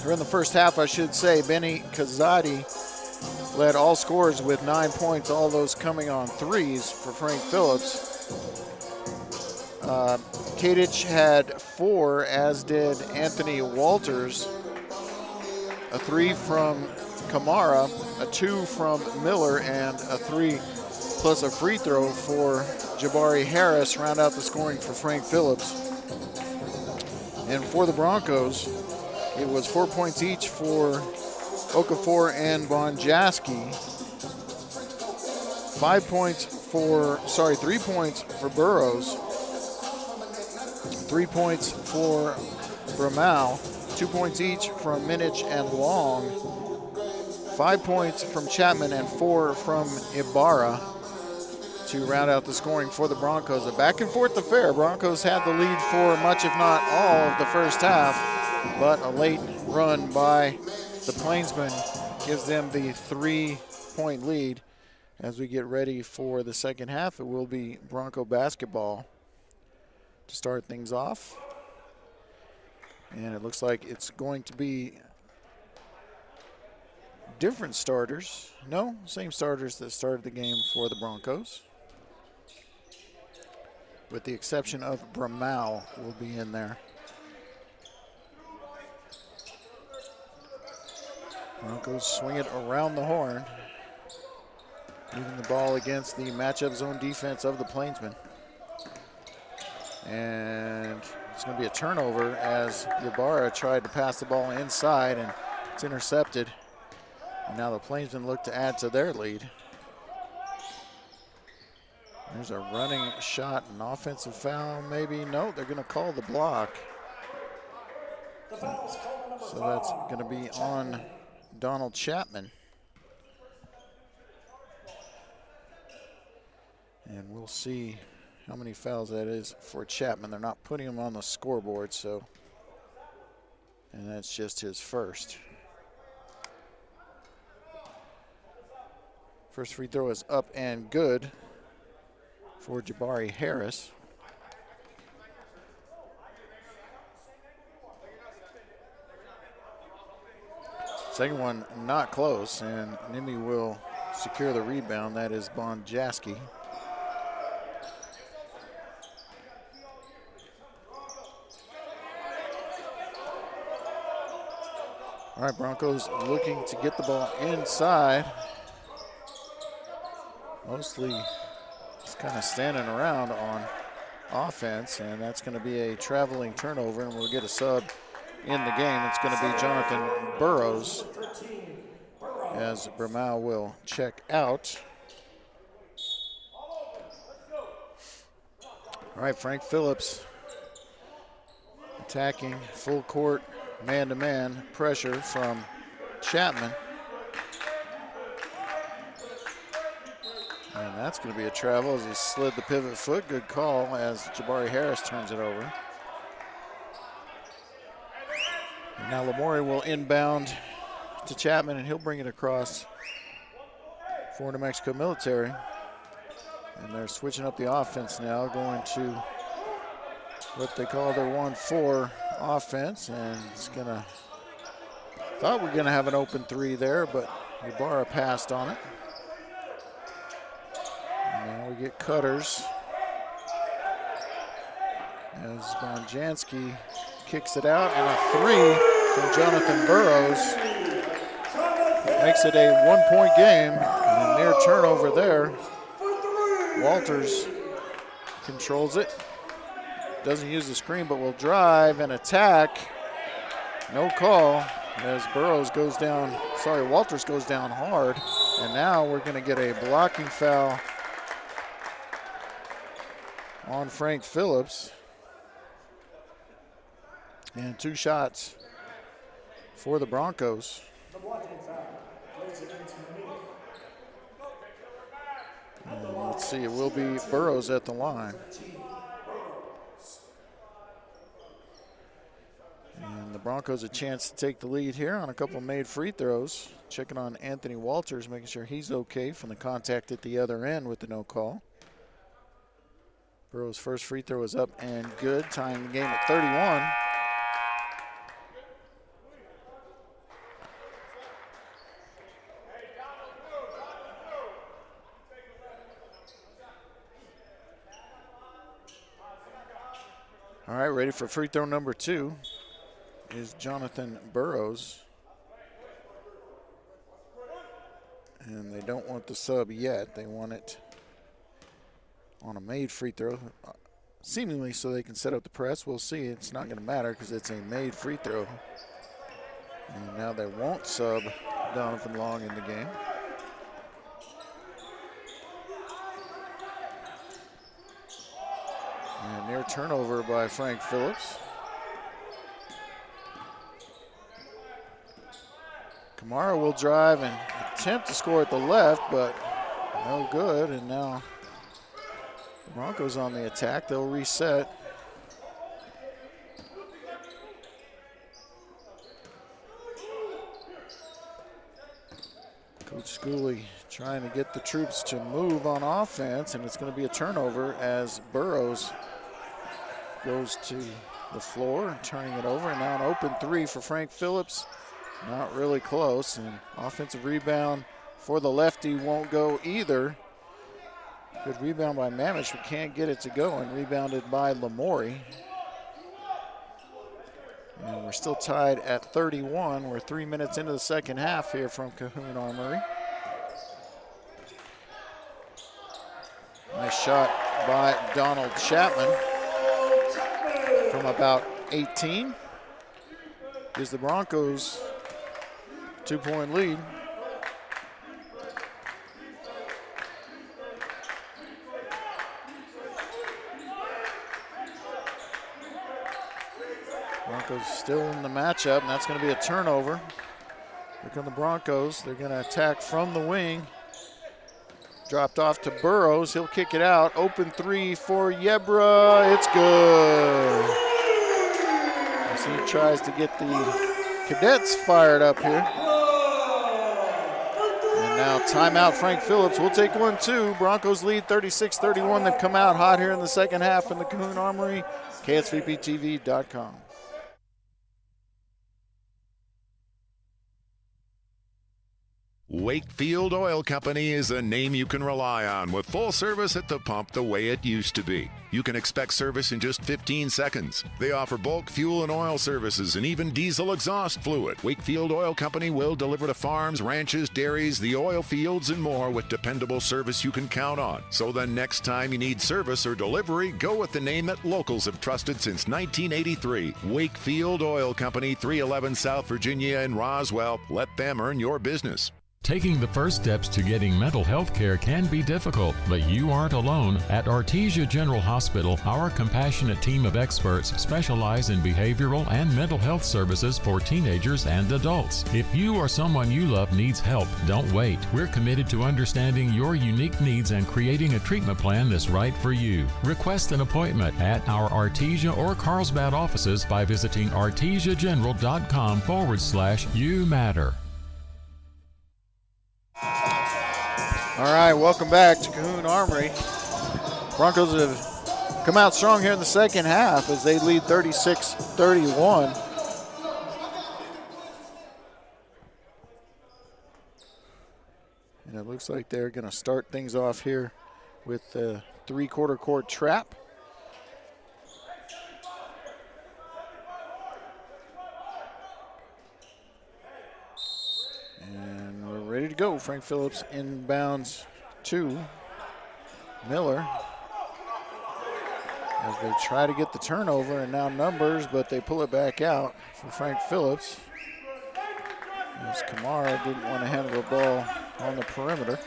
[SPEAKER 1] or in the first half, I should say, Benny Kazadi led all scorers with 9 points, all those coming on threes for Frank Phillips. Kadich had 4, as did Anthony Walters. A 3 from Kamara, a 2 from Miller, and a 3 plus a free throw for Jabari Harris round out the scoring for Frank Phillips. And for the Broncos, it was 4 points each for Okafor and Bonjaski. 3 points for Burrows. 3 points for Bramau. 2 points each from Minich and Long. 5 points from Chapman and 4 from Ibarra to round out the scoring for the Broncos. A back and forth affair. Broncos had the lead for much, if not all, of the first half, but a late run by the Plainsmen gives them the 3-point lead. As we get ready for the second half, it will be Bronco basketball to start things off. And it looks like it's going to be different starters. No, same starters that started the game for the Broncos, with the exception of Bramau will be in there. Broncos swing it around the horn, moving the ball against the matchup zone defense of the Plainsmen. And it's going to be a turnover as Ibarra tried to pass the ball inside, and it's intercepted. And now the Plainsmen look to add to their lead. There's a running shot, an offensive foul, maybe. No, they're going to call the block. So that's going to be on Donald Chapman. And we'll see how many fouls that is for Chapman. They're not putting him on the scoreboard, so. And that's just his first. First free throw is up and good for Jabari Harris. Second one not close, and Nimi will secure the rebound. That is Bonjaski. All right, Broncos looking to get the ball inside. Mostly just kind of standing around on offense, and that's going to be a traveling turnover, and we'll get a sub in the game. It's going to be Jonathan Burrows, as Bramau will check out. All right, Frank Phillips attacking full court, man-to-man pressure from Chapman. And that's going to be a travel as he slid the pivot foot. Good call as Jabari Harris turns it over. And now Lamori will inbound to Chapman, and he'll bring it across for New Mexico Military. And they're switching up the offense now, going to what they call their 1-4 offense. And it's going to, thought we were going to have an open 3 there, but Ibarra passed on it. Now we get cutters as Bonjansky kicks it out, and a 3 from Jonathan Burrows. Makes it a 1-point game, and a near turnover there. Walters controls it. Doesn't use the screen, but will drive and attack. No call as Walters goes down hard. And now we're going to get a blocking foul on Frank Phillips. And 2 shots for the Broncos.
[SPEAKER 2] The blocking foul plays against
[SPEAKER 1] And let's see, it will be Burrows at the line. And the Broncos a chance to take the lead here on a couple of made free throws. Checking on Anthony Walters, making sure he's okay from the contact at the other end with the no call. Burrow's first free throw is up and good, tying the game at 31. All right, ready for free throw number 2 is Jonathan Burrows. And they don't want the sub yet. They want it on a made free throw, seemingly so they can set up the press. We'll see. It's not going to matter because it's a made free throw. And now they won't sub Donovan Long in the game. And near turnover by Frank Phillips. Kamara will drive and attempt to score at the left, but no good. And now the Broncos on the attack. They'll reset. Coach Schooley trying to get the troops to move on offense, and it's going to be a turnover as Burrows goes to the floor and turning it over. And now an open 3 for Frank Phillips. Not really close, and offensive rebound for the lefty won't go either. Good rebound by Mamish, but can't get it to go, and rebounded by Lamori. And we're still tied at 31. We're 3 minutes into the second half here from Cahoon Armory. Nice shot by Donald Chapman from about 18. Gives the Broncos 2-point lead. Broncos still in the matchup, and that's going to be a turnover. Here come the Broncos. They're going to attack from the wing. Dropped off to Burrows. He'll kick it out. Open 3 for Yebra. It's good. As he tries to get the Cadets fired up here. And now timeout Frank Phillips. We'll take 1-2. Broncos lead 36-31. They've come out hot here in the second half in the Cahoon Armory. KSVPTV.com.
[SPEAKER 21] Wakefield Oil Company is a name you can rely on with full service at the pump the way it used to be. You can expect service in just 15 seconds. They offer bulk fuel and oil services and even diesel exhaust fluid. Wakefield Oil Company will deliver to farms, ranches, dairies, the oil fields, and more with dependable service you can count on. So the next time you need service or delivery, go with the name that locals have trusted since 1983. Wakefield Oil Company, 311 South Virginia in Roswell. Let them earn your business.
[SPEAKER 3] Taking the first steps to getting mental health care can be difficult, but you aren't alone. At Artesia General Hospital, our compassionate team of experts specialize in behavioral and mental health services for teenagers and adults. If you or someone you love needs help, don't wait. We're committed to understanding your unique needs and creating a treatment plan that's right for you. Request an appointment at our Artesia or Carlsbad offices by visiting artesiageneral.com/you matter.
[SPEAKER 1] All right, welcome back to Cahoon Armory. Broncos have come out strong here in the second half as they lead 36-31. And it looks like they're going to start things off here with the three-quarter court trap. Ready to go. Frank Phillips inbounds to Miller as they try to get the turnover, and now numbers, but they pull it back out for Frank Phillips as Kamara didn't want to handle the ball on the perimeter.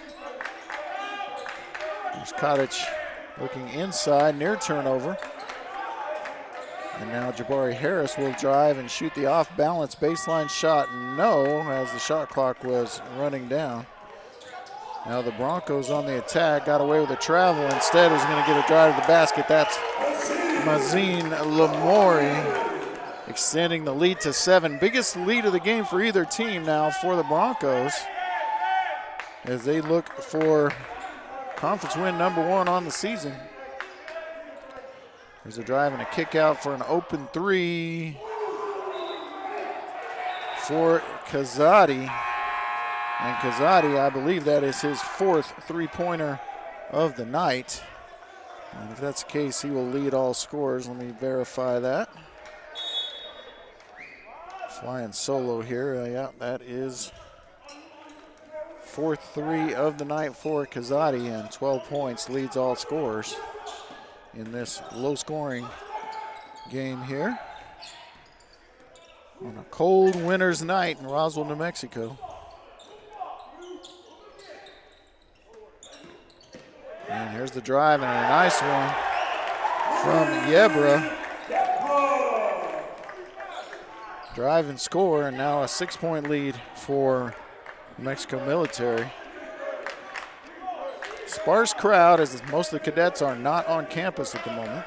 [SPEAKER 1] There's Cottage looking inside, near turnover. And now Jabari Harris will drive and shoot the off-balance baseline shot. No, as the shot clock was running down. Now the Broncos on the attack, got away with a travel. Instead, is going to get a drive to the basket. That's Mazine Lamori. extending the lead to 7. Biggest lead of the game for either team now for the Broncos as they look for conference win number 1 on the season. There's a drive and a kick out for an open 3 for Kazadi. And Kazadi, I believe that is his 4th three-pointer of the night. And if that's the case, he will lead all scorers. Let me verify that. Flying solo here. Yeah, that is 4th 3 of the night for Kazadi, and 12 points, leads all scorers in this low-scoring game here on a cold winter's night in Roswell, New Mexico. And here's the drive, and a nice one from Yebra. Drive and score, and now a 6-point lead for New Mexico Military. Sparse crowd, as most of the cadets are not on campus at the moment.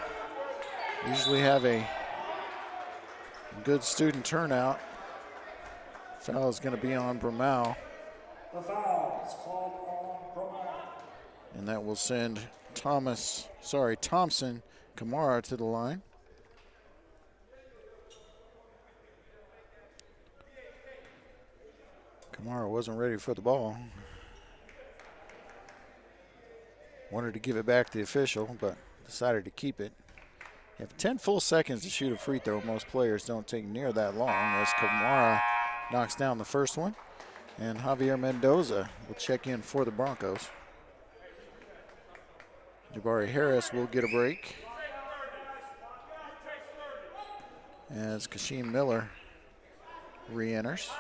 [SPEAKER 1] Usually have a good student turnout. Foul is going to be on Bramau.
[SPEAKER 2] The foul is called on Bramau.
[SPEAKER 1] And that will send Thompson Kamara to the line. Kamara wasn't ready for the ball. Wanted to give it back to the official, but decided to keep it. You have 10 full seconds to shoot a free throw. Most players don't take near that long, as Kamara knocks down the first one. And Javier Mendoza will check in for the Broncos. Jabari Harris will get a break, as Kashim Miller re-enters.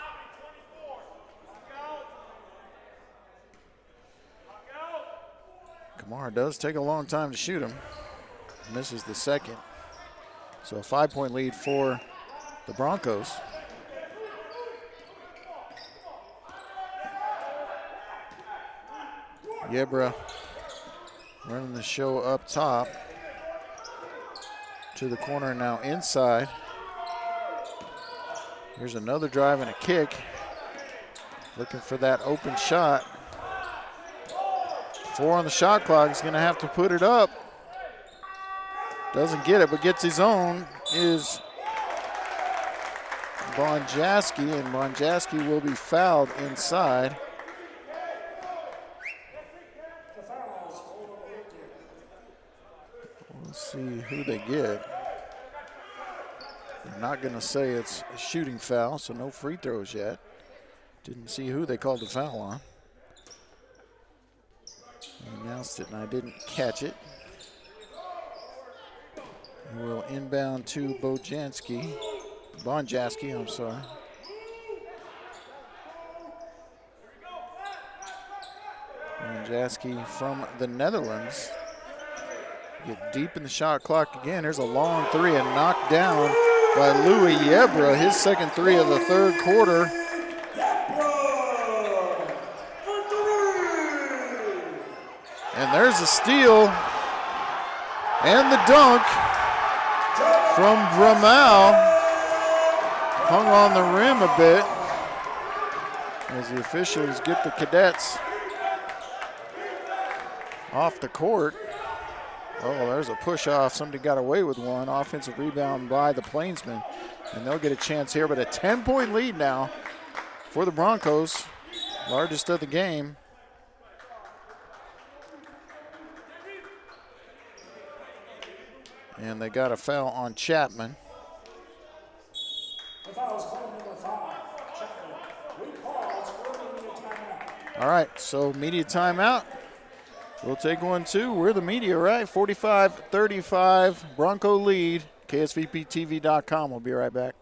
[SPEAKER 1] Kamara does take a long time to shoot him. Misses the second. So a 5-point lead for the Broncos. Yebra running the show up top. To the corner now inside. Here's another drive and a kick. Looking for that open shot. 4 on the shot clock. He's going to have to put it up. Doesn't get it, but gets his own, is Bonjaski, and Bonjaski will be fouled inside. Let's see who they get. They're not going to say it's a shooting foul, so no free throws yet. Didn't see who they called the foul on. I announced it and I didn't catch it. We'll inbound to Bonjaski, I'm sorry. Bonjaski from the Netherlands. Get deep in the shot clock again. There's a long 3 and knocked down by Louis Yebra, his second 3 of the third quarter. And there's a steal and the dunk from Bramau. Hung on the rim a bit as the officials get the cadets off the court. Oh, there's a push off. Somebody got away with one. Offensive rebound by the Plainsmen. And they'll get a chance here, but a 10-point lead now for the Broncos. Largest of the game. And they got a foul on Chapman.
[SPEAKER 2] The foul is called number 5. Chapman recalls for media timeout.
[SPEAKER 1] All right, so media timeout. We'll take one too. We're the media, right? 45-35, Bronco lead. KSVPTV.com. We'll be right back.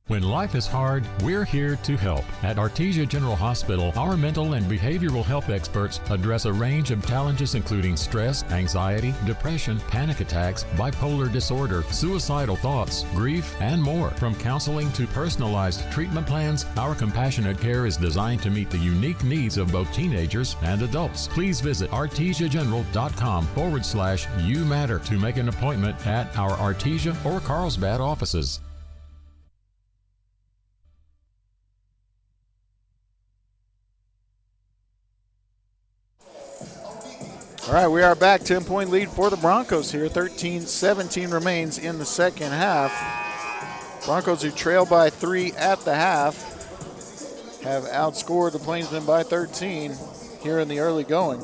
[SPEAKER 3] When life is hard, we're here to help. At Artesia General Hospital, our mental and behavioral health experts address a range of challenges including stress, anxiety, depression, panic attacks, bipolar disorder, suicidal thoughts, grief, and more. From counseling to personalized treatment plans, our compassionate care is designed to meet the unique needs of both teenagers and adults. Please visit artesiageneral.com/you matter to make an appointment at our Artesia or Carlsbad offices.
[SPEAKER 1] All right, we are back. 10-point lead for the Broncos here. 13-17 remains in the second half. Broncos, who trail by 3 at the half, have outscored the Plainsmen by 13 here in the early going.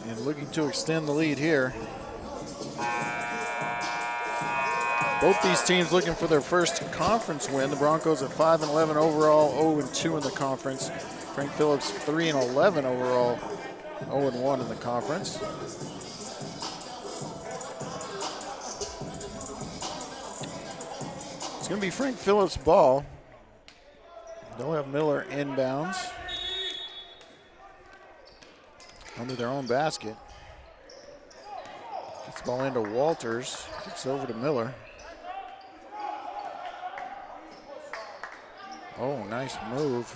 [SPEAKER 1] And looking to extend the lead here. Both these teams looking for their first conference win. The Broncos at 5-11 overall, 0-2 in the conference. Frank Phillips 3-11 overall, 0-1 in the conference. It's going to be Frank Phillips' ball. They'll have Miller inbounds under their own basket. Gets the ball into Walters. Kicks over to Miller. Oh, nice move,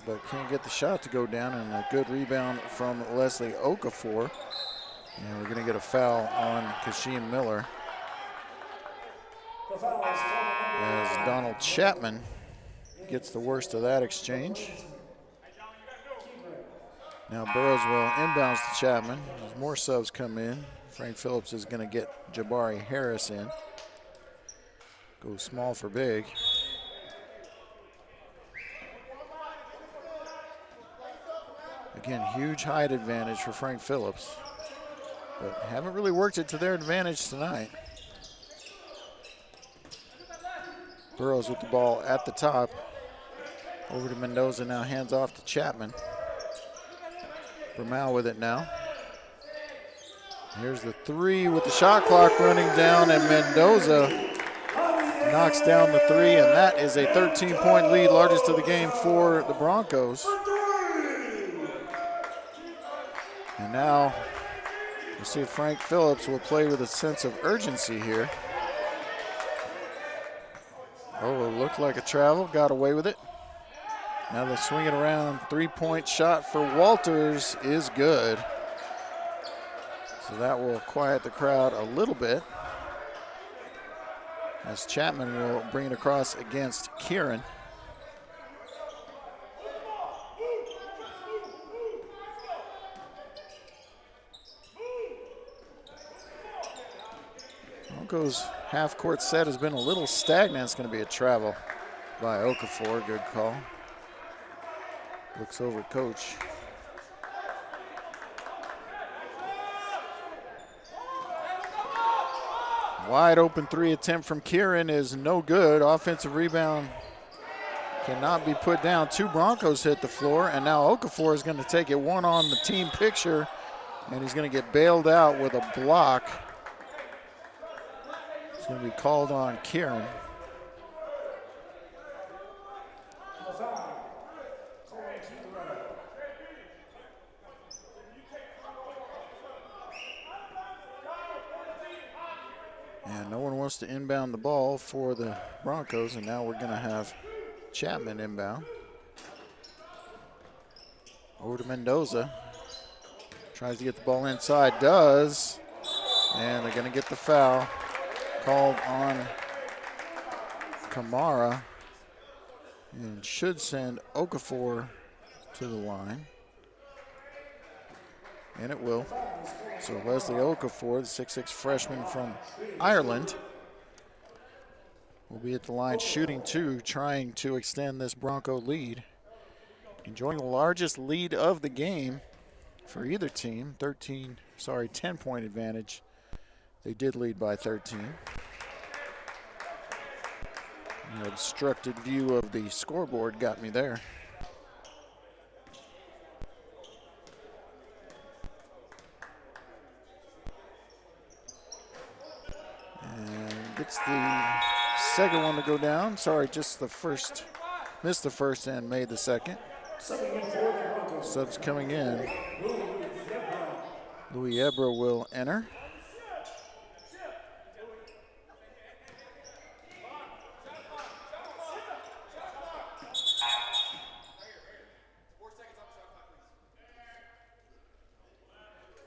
[SPEAKER 1] but can't get the shot to go down, and a good rebound from Leslie Okafor. And we're going to get a foul on Kasheem Miller as Donald Chapman gets the worst of that exchange. Now Burrows will inbounds to Chapman as more subs come in. Frank Phillips is going to get Jabari Harris in. Go small for big. Again, huge height advantage for Frank Phillips, but haven't really worked it to their advantage tonight. Burrows with the ball at the top. Over to Mendoza now, hands off to Chapman. Vermal with it now. Here's the three with the shot clock running down, and Mendoza knocks down the three, and that is a 13-point lead, largest of the game for the Broncos. And now we'll see if Frank Phillips will play with a sense of urgency here. Oh, it looked like a travel, got away with it. Now they swing it around. 3-point shot for Walters is good. So that will quiet the crowd a little bit, as Chapman will bring it across against Kieran. Broncos half-court set has been a little stagnant. It's going to be a travel by Okafor. Good call. Looks over at coach. Wide open three attempt from Kieran is no good. Offensive rebound cannot be put down. Two Broncos hit the floor, and now Okafor is going to take it one on the team picture, and he's going to get bailed out with a block. It's going to be called on Kieran. And no one wants to inbound the ball for the Broncos, and now we're going to have Chapman inbound. Over to Mendoza. Tries to get the ball inside, does. And they're going to get the foul called on Kamara, and should send Okafor to the line. And it will. So Leslie Okafor, the 6'6" freshman from Ireland, will be at the line shooting two, trying to extend this Bronco lead. Enjoying the largest lead of the game for either team, 10-point advantage. They did lead by 13. An obstructed view of the scoreboard got me there. And gets the second one to go down. Sorry, just the first. Missed the first and made the second. Subs coming in. Louis Ebra will enter.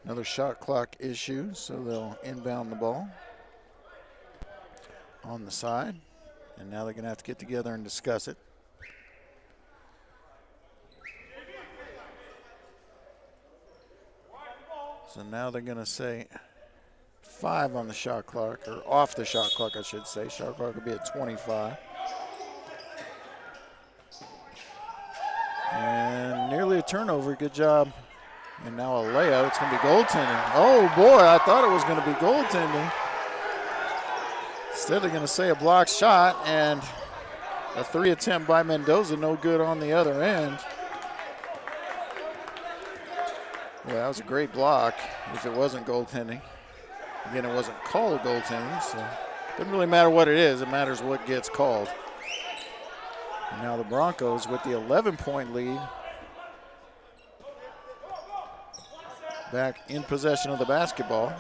[SPEAKER 1] Another shot clock issue, so they'll inbound the ball on the side. And now they're going to have to get together and discuss it. So now they're going to say 5 on the shot clock, or off the shot clock, I should say. Shot clock will be at 25. And nearly a turnover. Good job. And now a layup. It's going to be goaltending. Oh, boy, I thought it was going to be goaltending. Instead, they're going to say a blocked shot, and a 3 attempt by Mendoza, no good on the other end. Well, that was a great block if it wasn't goaltending. Again, it wasn't called goaltending, so it doesn't really matter what it is. It matters what gets called. And now the Broncos with the 11-point lead. Back in possession of the basketball.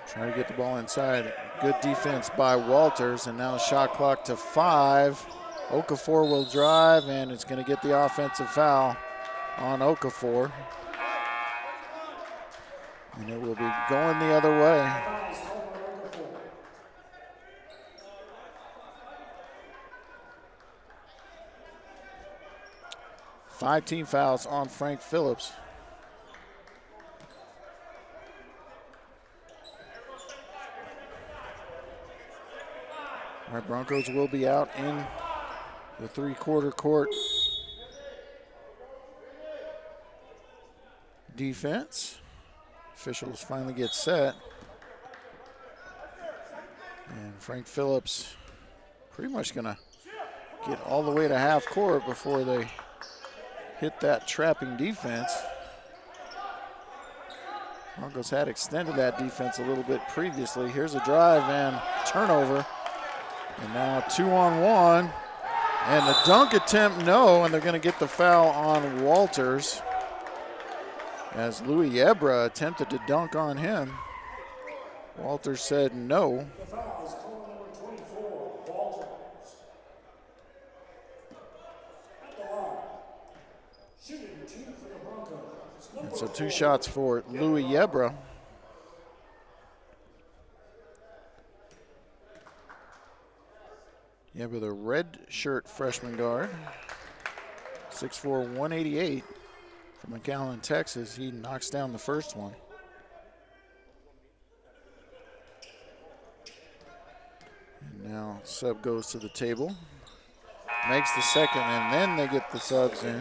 [SPEAKER 1] Trying to get the ball inside. Good defense by Walters, and now shot clock to 5. Okafor will drive, and it's going to get the offensive foul on Okafor. And it will be going the other way. Five team fouls on Frank Phillips. All right, Broncos will be out in the three-quarter court defense. Officials finally get set. And Frank Phillips pretty much gonna get all the way to half court before they hit that trapping defense. Broncos had extended that defense a little bit previously. Here's a drive and turnover. And now 2-on-1. And the dunk attempt, no, and they're going to get the foul on Walters as Louis Yebra attempted to dunk on him. Walters said no.
[SPEAKER 2] The foul is called number 24, Walters. At the line, shooting 2 for the Broncos.
[SPEAKER 1] And so 2 shots for Louis Yebra. Yebra, the red shirt freshman guard. 6'4", 188 from McAllen, Texas. He knocks down the first one. And now sub goes to the table. Makes the second, and then they get the subs in.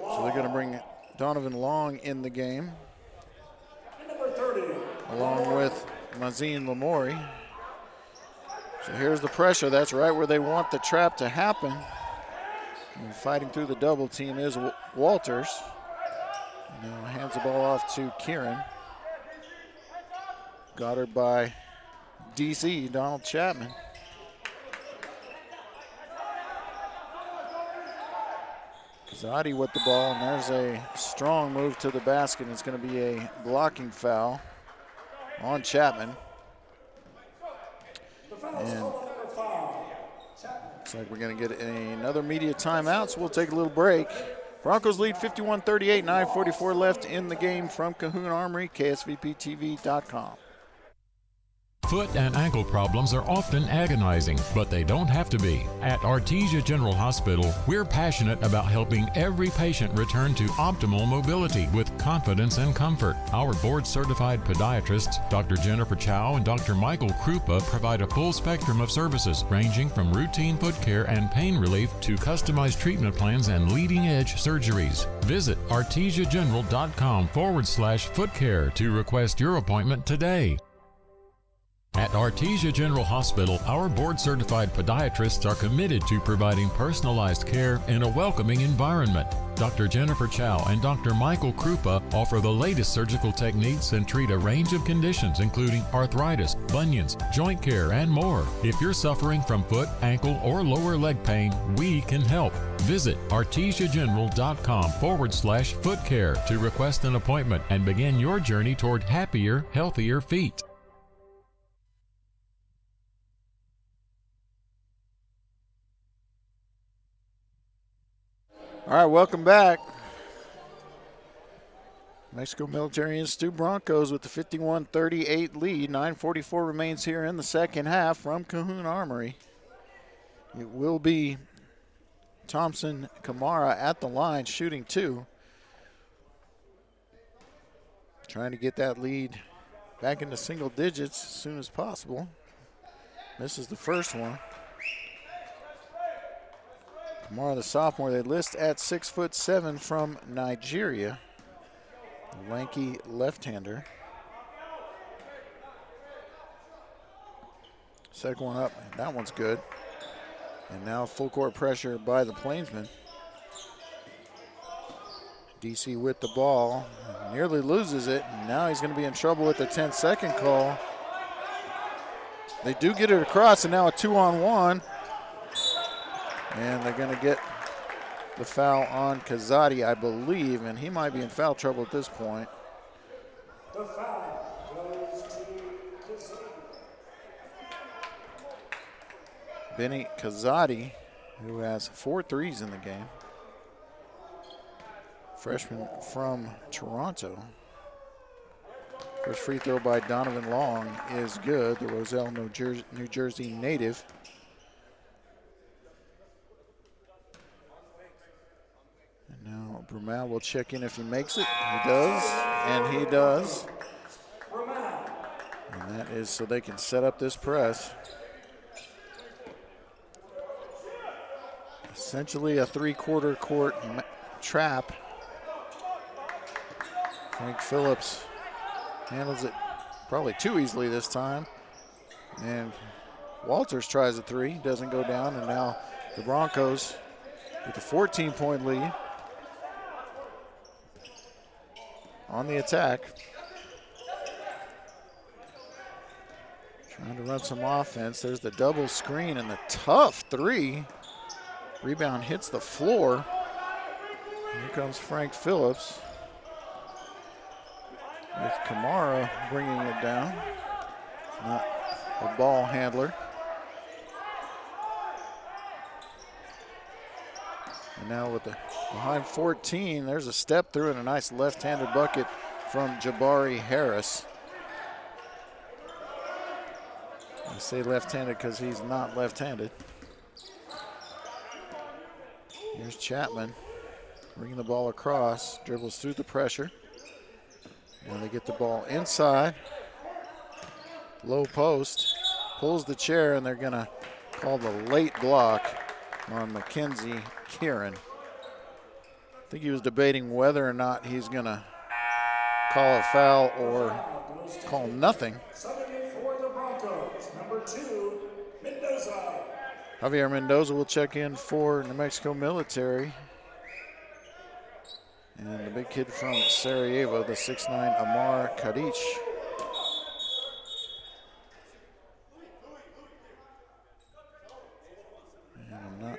[SPEAKER 1] So they're going to bring Donovan Long in the game, along with Mazine Lamori. So here's the pressure. That's right where they want the trap to happen. And fighting through the double team is Walters. Now hands the ball off to Kieran. Guarded by DC, Donald Chapman. Kazadi with the ball, and there's a strong move to the basket. It's going to be a blocking foul on Chapman. And looks like we're going to get another media timeout, so we'll take a little break. Broncos lead 51-38, 9:44 left in the game from Cahoon Armory, KSVPTV.com.
[SPEAKER 3] Foot and ankle problems are often agonizing, but they don't have to be. At Artesia General Hospital, we're passionate about helping every patient return to optimal mobility with confidence and comfort. Our board-certified podiatrists, Dr. Jennifer Chow and Dr. Michael Krupa, provide a full spectrum of services ranging from routine foot care and pain relief to customized treatment plans and leading-edge surgeries. Visit artesiageneral.com/foot care to request your appointment today. At Artesia General Hospital, our board-certified podiatrists are committed to providing personalized care in a welcoming environment. Dr. Jennifer Chow and Dr. Michael Krupa offer the latest surgical techniques and treat a range of conditions including arthritis, bunions, joint care, and more. If you're suffering from foot, ankle, or lower leg pain, we can help. Visit artesiageneral.com/foot care to request an appointment and begin your journey toward happier, healthier feet.
[SPEAKER 1] All right, welcome back. Mexico Military Institute Broncos with the 51-38 lead. 9:44 remains here in the second half from Cahoon Armory. It will be Thompson Kamara at the line shooting 2. Trying to get that lead back into single digits as soon as possible. This is the first one. Kamara, the sophomore, they list at 6'7" from Nigeria. A lanky left-hander. Second one up, and that one's good. And now full court pressure by the Plainsmen. DC with the ball, nearly loses it. And now he's going to be in trouble with the 10-second call. They do get it across, and now a 2-on-1. And they're going to get the foul on Kazadi, I believe, and he might be in foul trouble at this point.
[SPEAKER 2] The foul goes to Kazadi.
[SPEAKER 1] Benny Kazadi, who has 4 threes in the game. Freshman from Toronto. First free throw by Donovan Long is good, the Roselle, New Jersey native. And now Brumal will check in if he makes it. He does, and he does. And that is so they can set up this press. Essentially a 3/4 court trap. Frank Phillips handles it probably too easily this time. And Walters tries a 3, doesn't go down, and now the Broncos with a 14-point lead on the attack. Trying to run some offense. There's the double screen and the tough 3. Rebound hits the floor. Here comes Frank Phillips with Kamara bringing it down. Not a ball handler. And now with the behind 14, there's a step through and a nice left-handed bucket from Jabari Harris. I say left-handed because he's not left-handed. Here's Chapman bringing the ball across, dribbles through the pressure. Now they get the ball inside. Low post, pulls the chair, and they're gonna call the late block on Mackenzie Kieran. I think he was debating whether or not he's gonna call a foul or call nothing.
[SPEAKER 2] Subbing in for the Broncos, number 2, Mendoza.
[SPEAKER 1] Javier Mendoza will check in for New Mexico Military. And the big kid from Sarajevo, the 6'9" Amar Kadic. And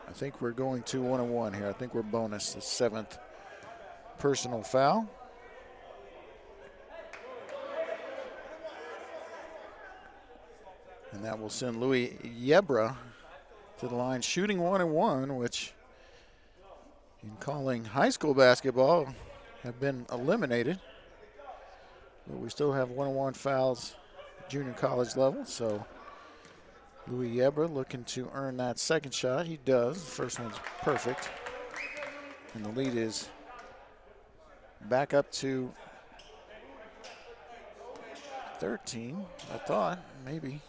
[SPEAKER 1] I think we're going to 1-1 here. I think we're bonus, the 7th personal foul. And that will send Louis Yebra to the line, shooting 1-1, which in calling high school basketball have been eliminated. But we still have 1-1 fouls at junior college level, so Louis Yebra looking to earn that second shot. He does. The first one's perfect. And the lead is back up to 13, I thought, maybe.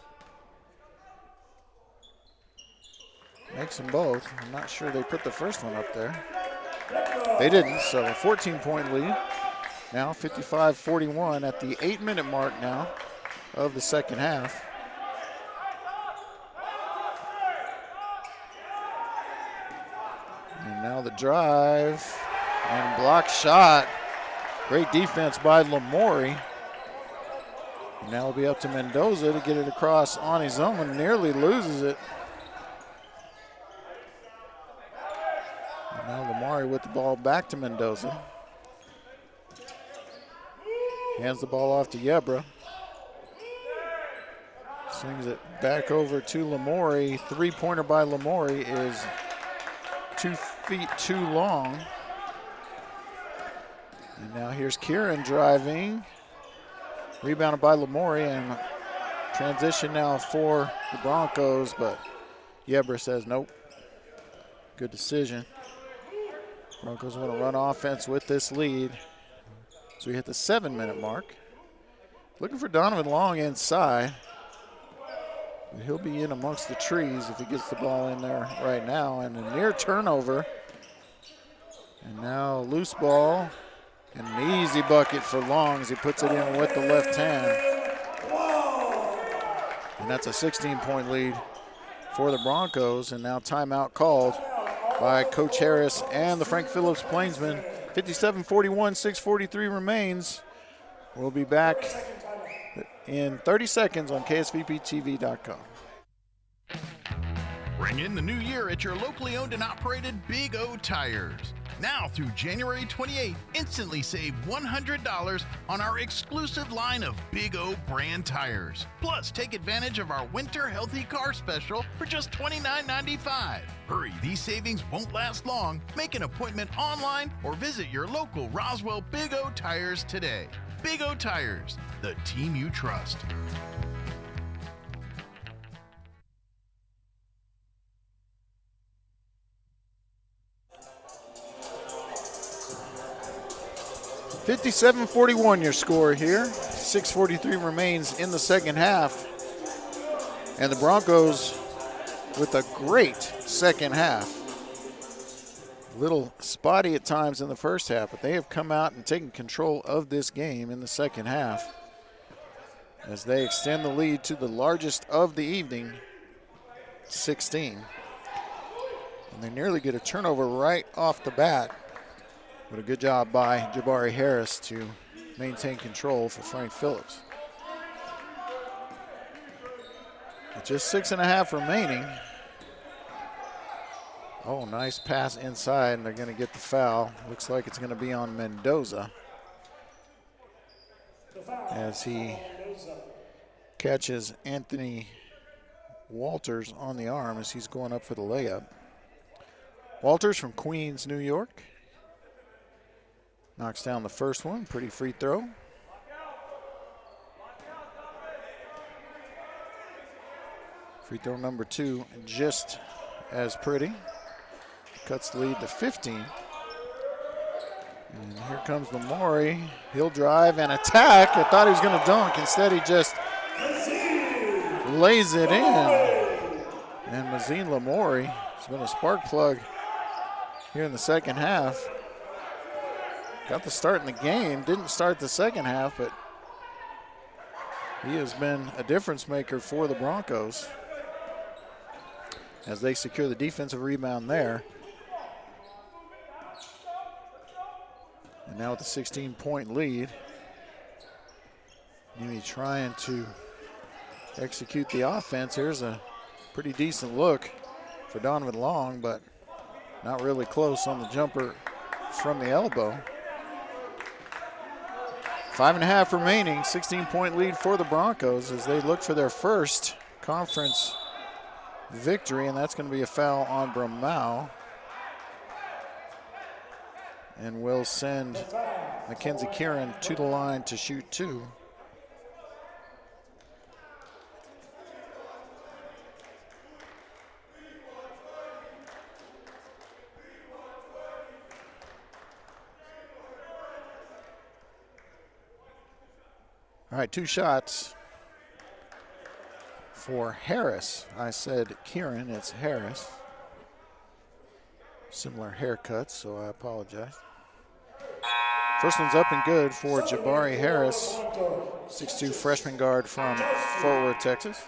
[SPEAKER 1] Makes them both. I'm not sure they put the first one up there. They didn't, so a 14-point lead. Now 55-41 at the 8-minute mark now of the second half. And now the drive and block shot. Great defense by Lamori. And now it'll be up to Mendoza to get it across on his own and nearly loses it. Now Lamari with the ball back to Mendoza. Hands the ball off to Yebra. Swings it back over to Lamori. 3-pointer by Lamori is 2 feet too long. And now here's Kieran driving. Rebounded by Lamori, and transition now for the Broncos, but Yebra says nope. Good decision. Broncos want to run offense with this lead. So we hit the 7-minute mark. Looking for Donovan Long inside. But he'll be in amongst the trees if he gets the ball in there right now. And a near turnover. And now loose ball. And an easy bucket for Long as he puts it in with the left hand. And that's a 16-point lead for the Broncos. And now timeout called by Coach Harris and the Frank Phillips Plainsmen. 57-41, 6:43 remains. We'll be back in 30 seconds on KSVPTV.com.
[SPEAKER 9] Bring in the new year at your locally owned and operated Big O Tires. Now through January 28, instantly save $100 on our exclusive line of Big O brand tires. Plus, take advantage of our Winter Healthy Car Special for just $29.95. Hurry, these savings won't last long. Make an appointment online or visit your local Roswell Big O Tires today. Big O Tires, the team you trust.
[SPEAKER 1] $57-41 your score here. 6:43 remains in the second half. And the Broncos with a great second half. Little spotty at times in the first half, but they have come out and taken control of this game in the second half as they extend the lead to the largest of the evening, 16. And they nearly get a turnover right off the bat. But a good job by Jabari Harris to maintain control for Frank Phillips. With just 6.5 remaining. Oh, nice pass inside, and they're going to get the foul. Looks like it's going to be on Mendoza as he catches Anthony Walters on the arm as he's going up for the layup. Walters from Queens, New York. Knocks down the first one, pretty free throw. Free throw number 2, just as pretty. Cuts the lead to 15. And here comes Lamori. He'll drive and attack. I thought he was going to dunk. Instead, he just lays it in. And Mazine Lamori has been a spark plug here in the second half. Got the start in the game, didn't start the second half, but he has been a difference maker for the Broncos as they secure the defensive rebound there. And now with a 16-point lead, Nimi trying to execute the offense. Here's a pretty decent look for Donovan Long, but not really close on the jumper from the elbow. 5.5 remaining, 16-point lead for the Broncos as they look for their first conference victory, and that's going to be a foul on Bramau. And will send Mackenzie Kieran to the line to shoot 2. All right, 2 shots for Harris. I said Kieran, it's Harris. Similar haircuts, so I apologize. First one's up and good for Jabari Harris, 6'2" freshman guard from Fort Worth, Texas.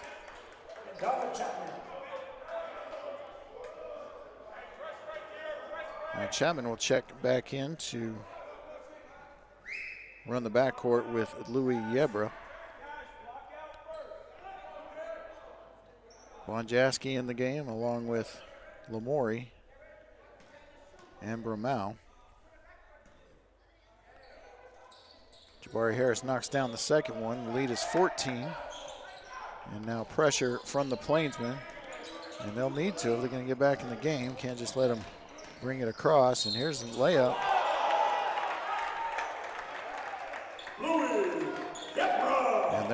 [SPEAKER 1] Now Chapman will check back in to run the backcourt with Louis Yebra. Bonjaski in the game along with Lamori and Bramau. Jabari Harris knocks down the second one. The lead is 14. And now pressure from the Plainsmen. And they'll need to if they're going to get back in the game. Can't just let them bring it across. And here's the layup.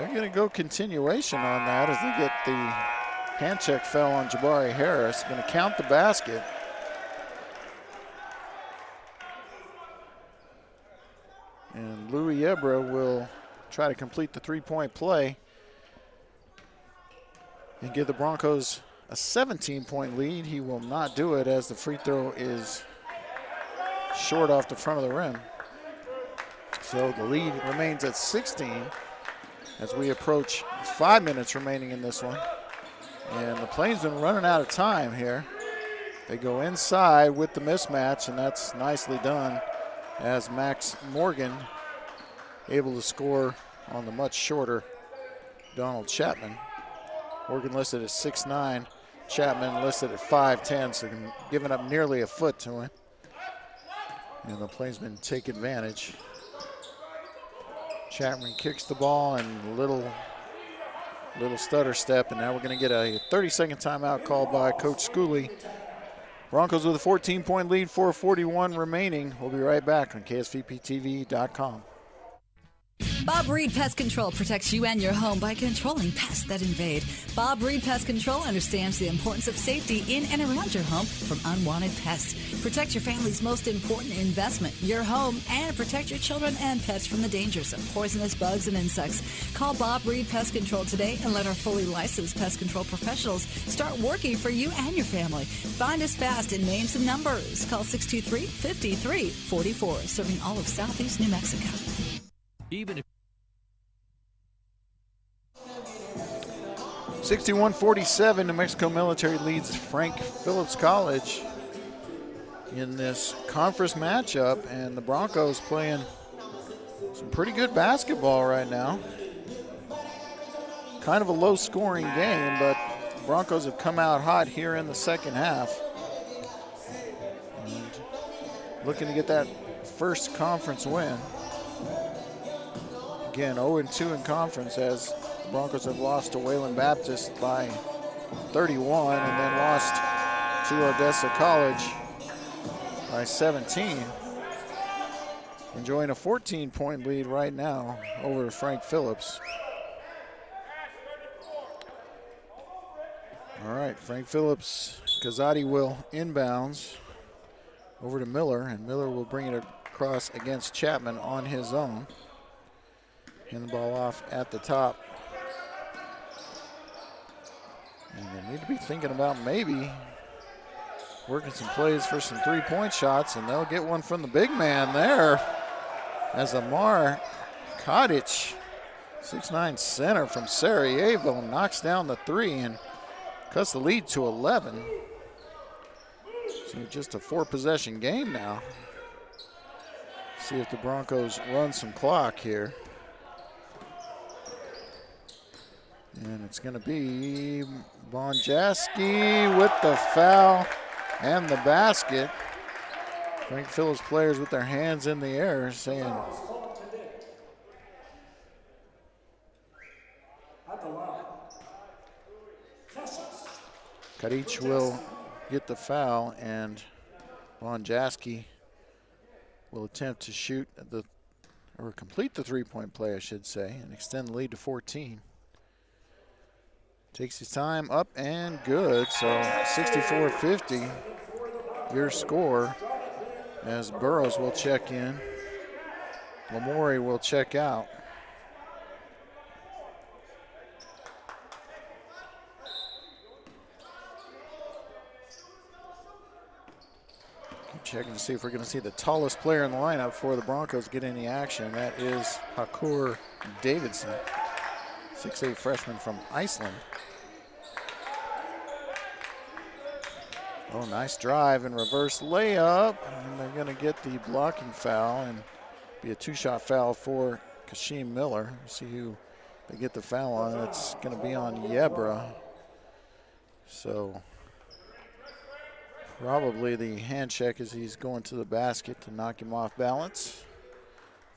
[SPEAKER 1] They're going to go continuation on that as they get the hand check foul on Jabari Harris. Going to count the basket. And Louis Yebra will try to complete the three-point play and give the Broncos a 17-point lead. He will not do it as the free throw is short off the front of the rim. So the lead remains at 16 as we approach 5 minutes remaining in this one. And the Plains been running out of time here. They go inside with the mismatch, and that's nicely done as Max Morgan able to score on the much shorter Donald Chapman. Morgan listed at 6'9", Chapman listed at 5'10", so giving up nearly a foot to him. And the Plainsmen take advantage. Chapman kicks the ball and little stutter step, and now we're going to get a 30-second timeout called by Coach Schooley. Broncos with a 14-point lead, 4:41 remaining. We'll be right back on KSVPTV.com.
[SPEAKER 10] Bob Reed Pest Control protects you and your home by controlling pests that invade. Bob Reed Pest Control understands the importance of safety in and around your home from unwanted pests. Protect your family's most important investment, your home, and protect your children and pets from the dangers of poisonous bugs and insects. Call Bob Reed Pest Control today and let our fully licensed pest control professionals start working for you and your family. Find us fast in names and numbers. Call 623-5344, serving all of Southeast New Mexico.
[SPEAKER 11] Even if
[SPEAKER 1] 61-47, New Mexico Military leads Frank Phillips College in this conference matchup, and the Broncos playing some pretty good basketball right now. Kind of a low-scoring game, but the Broncos have come out hot here in the second half. And looking to get that first conference win. Again, 0-2 in conference as the Broncos have lost to Wayland Baptist by 31 and then lost to Odessa College by 17. Enjoying a 14-point lead right now over Frank Phillips. All right, Frank Phillips, Kazadi will inbounds over to Miller, and Miller will bring it across against Chapman on his own. Hand the ball off at the top. And they need to be thinking about maybe working some plays for some three-point shots, and they'll get one from the big man there as Amar Kadic, 6'9" center from Sarajevo, knocks down the three and cuts the lead to 11. So just a 4-possession game now. See if the Broncos run some clock here. And it's going to be Bonjaski with the foul and the basket. Frank Phillips players with their hands in the air saying, Kadic will get the foul, and Bonjaski will attempt to shoot or complete the three-point play, I should say, and extend the lead to 14. Takes his time up and good, so 64-50, your score, as Burrows will check in. Lamori will check out. Keep checking to see if we're going to see the tallest player in the lineup for the Broncos get any action. That is Hakur Davidson, 6'8" freshman from Iceland. Oh, nice drive and reverse layup. And they're going to get the blocking foul and be a 2-shot foul for Kashim Miller. See who they get the foul on. It's going to be on Yebra. So probably the hand check as he's going to the basket to knock him off balance.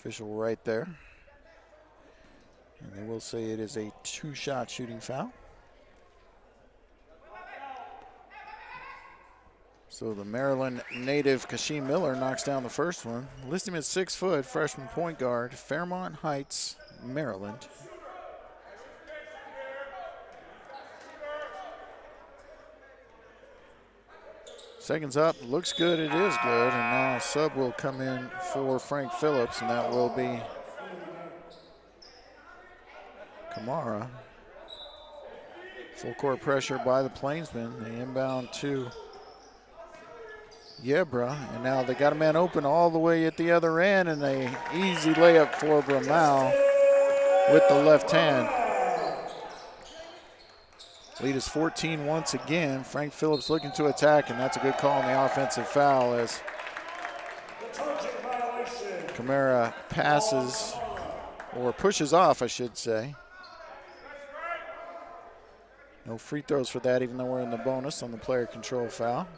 [SPEAKER 1] Official right there. And they will say it is a 2-shot shooting foul. So the Maryland native Kashim Miller knocks down the first one. List him at 6 foot, freshman point guard, Fairmont Heights, Maryland. Seconds up, looks good, it is good, and now a sub will come in for Frank Phillips, and that will be Kamara. Full court pressure by the Plainsmen. They inbound to Yebra, and now they got a man open all the way at the other end, and a easy layup for Bramall with the left hand. Lead is 14 once again. Frank Phillips looking to attack, and that's a good call on the offensive foul as Kamara passes, or pushes off, I should say. No free throws for that, even though we're in the bonus on the player control foul.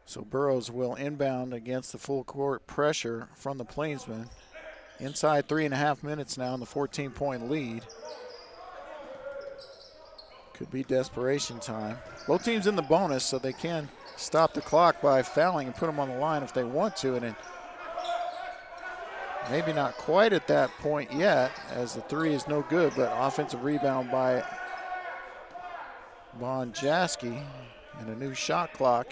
[SPEAKER 1] So Burrows will inbound against the full court pressure from the Plainsmen. Inside 3.5 minutes now in the 14-point lead. Could be desperation time. Both teams in the bonus, so they can stop the clock by fouling and put them on the line if they want to. And maybe not quite at that point yet, as the three is no good, but offensive rebound by Bonjaski and a new shot clock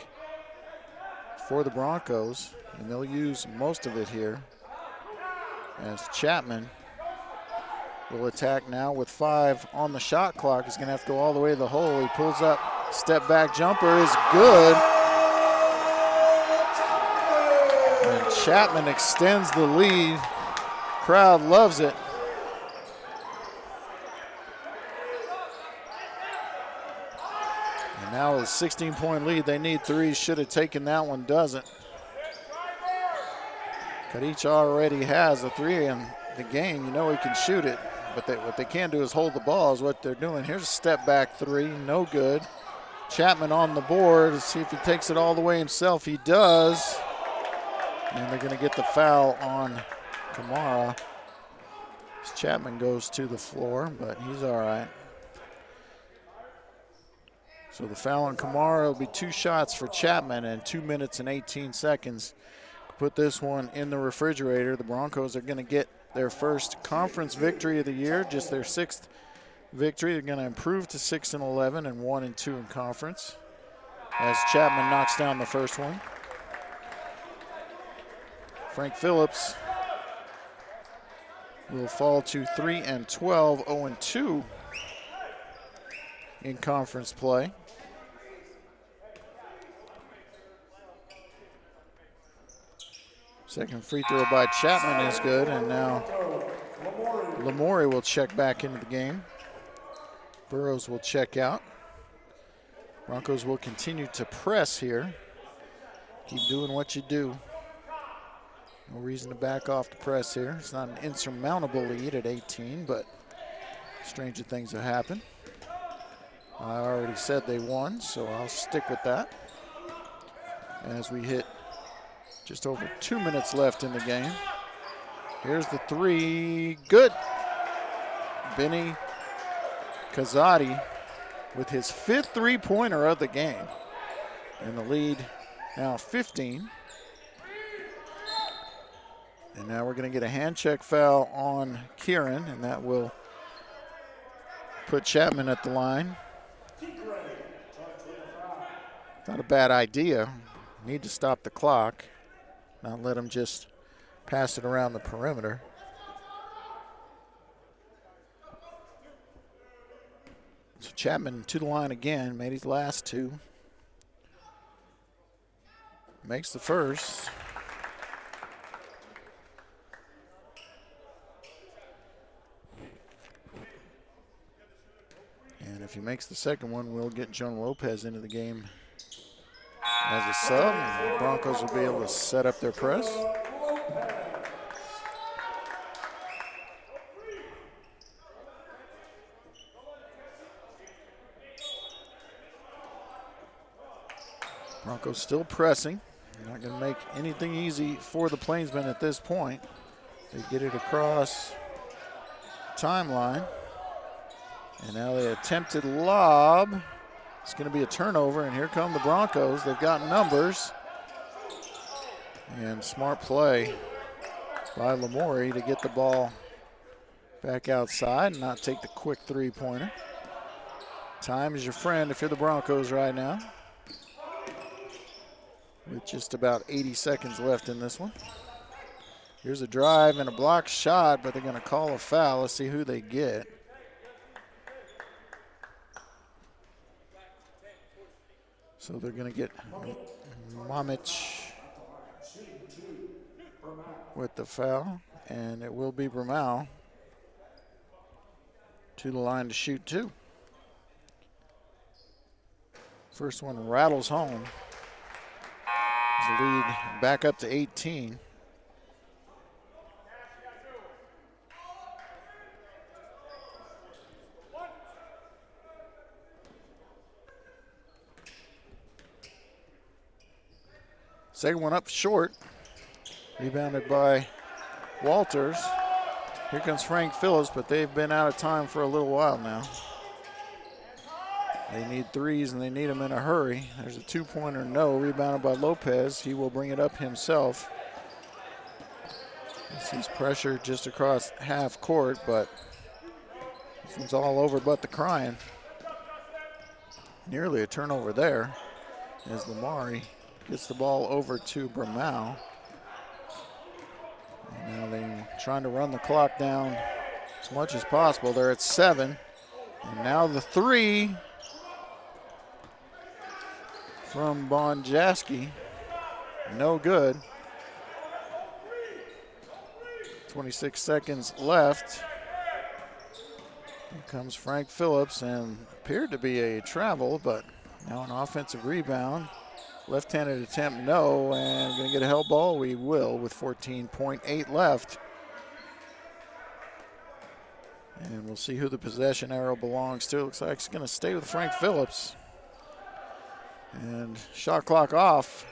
[SPEAKER 1] for the Broncos, and they'll use most of it here as Chapman will attack now with 5 on the shot clock. He's going to have to go all the way to the hole. He pulls up, step back jumper is good. And Chapman extends the lead. Crowd loves it. And now a 16-point lead. They need 3. Should have taken that one, doesn't. Kadich already has a 3 in the game. You know he can shoot it. But what they can do is hold the ball is what they're doing. Here's a step back 3, no good. Chapman on the board to see if he takes it all the way himself. He does. And they're going to get the foul on Kamara. Chapman goes to the floor, but he's all right. So the foul on Kamara will be 2 shots for Chapman and 2 minutes and 18 seconds. Put this one in the refrigerator. The Broncos are going to get their first conference victory of the year, just their 6th victory. They're going to improve to 6-11 and 1-2 in conference as Chapman knocks down the first one. Frank Phillips will fall to 3-12, 0-2 in conference play. Second free throw by Chapman is good, and now Lamori will check back into the game. Burrows will check out. Broncos will continue to press here. Keep doing what you do. No reason to back off the press here. It's not an insurmountable lead at 18, but stranger things have happened. I already said they won, so I'll stick with that. As we hit just over 2 minutes left in the game. Here's the 3, good. Benny Kazadi with his 5th three-pointer of the game. And the lead now 15. And now we're going to get a hand check foul on Kieran, and that will put Chapman at the line. Not a bad idea. Need to stop the clock. Not let him just pass it around the perimeter. So Chapman to the line again, made his last 2. Makes the first. And if he makes the second one, we'll get Joan Lopez into the game as a sub. The Broncos will be able to set up their press. Broncos still pressing. Not going to make anything easy for the Plainsmen at this point. They get it across the timeline. And now the attempted lob. It's going to be a turnover, and here come the Broncos. They've got numbers. And smart play by Lamori to get the ball back outside and not take the quick three-pointer. Time is your friend if you're the Broncos right now. with just about 80 seconds left in this one. Here's a drive and a block shot, but they're going to call a foul. Let's see who they get. So they're going to get Mamich with the foul, and it will be Bramau to the line to shoot two. First one rattles home. The lead back up to 18. Second one up short. Rebounded by Walters. Here comes Frank Phillips, but they've been out of time for a little while now. They need threes, and they need them in a hurry. There's a two-pointer, no. Rebounded by Lopez. He will bring it up himself. He's pressured just across half court, but this one's all over but the crying. Nearly a turnover there as Lamari gets the ball over to Bramau. And now they're trying to run the clock down as much as possible. They're at 7. And now the three from Bonjaski. No good. 26 seconds left. Here comes Frank Phillips, and appeared to be a travel, but now an offensive rebound. Left-handed attempt, no, and going to get a held ball. We will with 14.8 left. And we'll see who the possession arrow belongs to. Looks like it's going to stay with Frank Phillips. And shot clock off.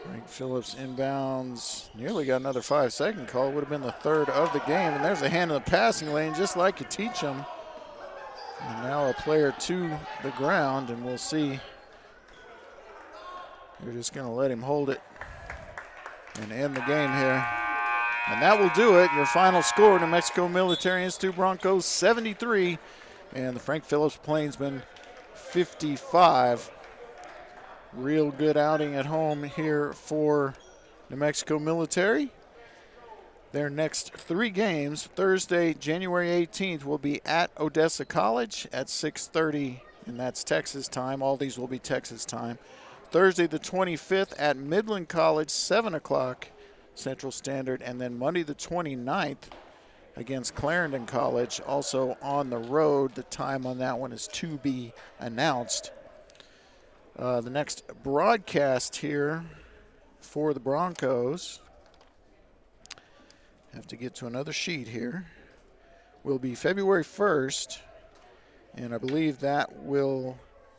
[SPEAKER 1] Frank Phillips inbounds. Nearly got another 5-second call. Would have been the third of the game. And there's a hand in the passing lane, just like you teach them. And now a player to the ground, and we'll see. They're just going to let him hold it and end the game here. And that will do it. Your final score, New Mexico Military Institute Broncos 73, and the Frank Phillips Plainsmen 55. Real good outing at home here for New Mexico Military. Their next 3 games, Thursday, January 18th, will be at Odessa College at 6:30, and that's Texas time. All these will be Texas time. Thursday the 25th at Midland College, 7 o'clock Central Standard, and then Monday the 29th against Clarendon College, also on the road. The time on that one is to be announced. The next broadcast here for the Broncos, have to get to another sheet here, will be February 1st, and I believe that will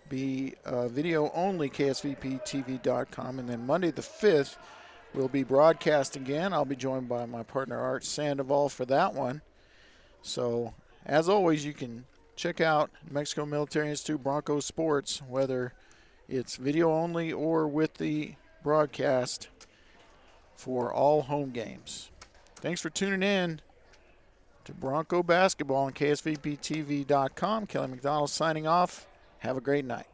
[SPEAKER 1] be video only, KSVPTV.com, and then Monday the 5th will be broadcast again. I'll be joined by my partner Art Sandoval for that one. So as always, you can check out New Mexico Military Institute Broncos Sports, whether it's video only or with the broadcast, for all home games. Thanks for tuning in to Bronco Basketball on KSVPTV.com. Kelly McDonald signing off. Have a great night.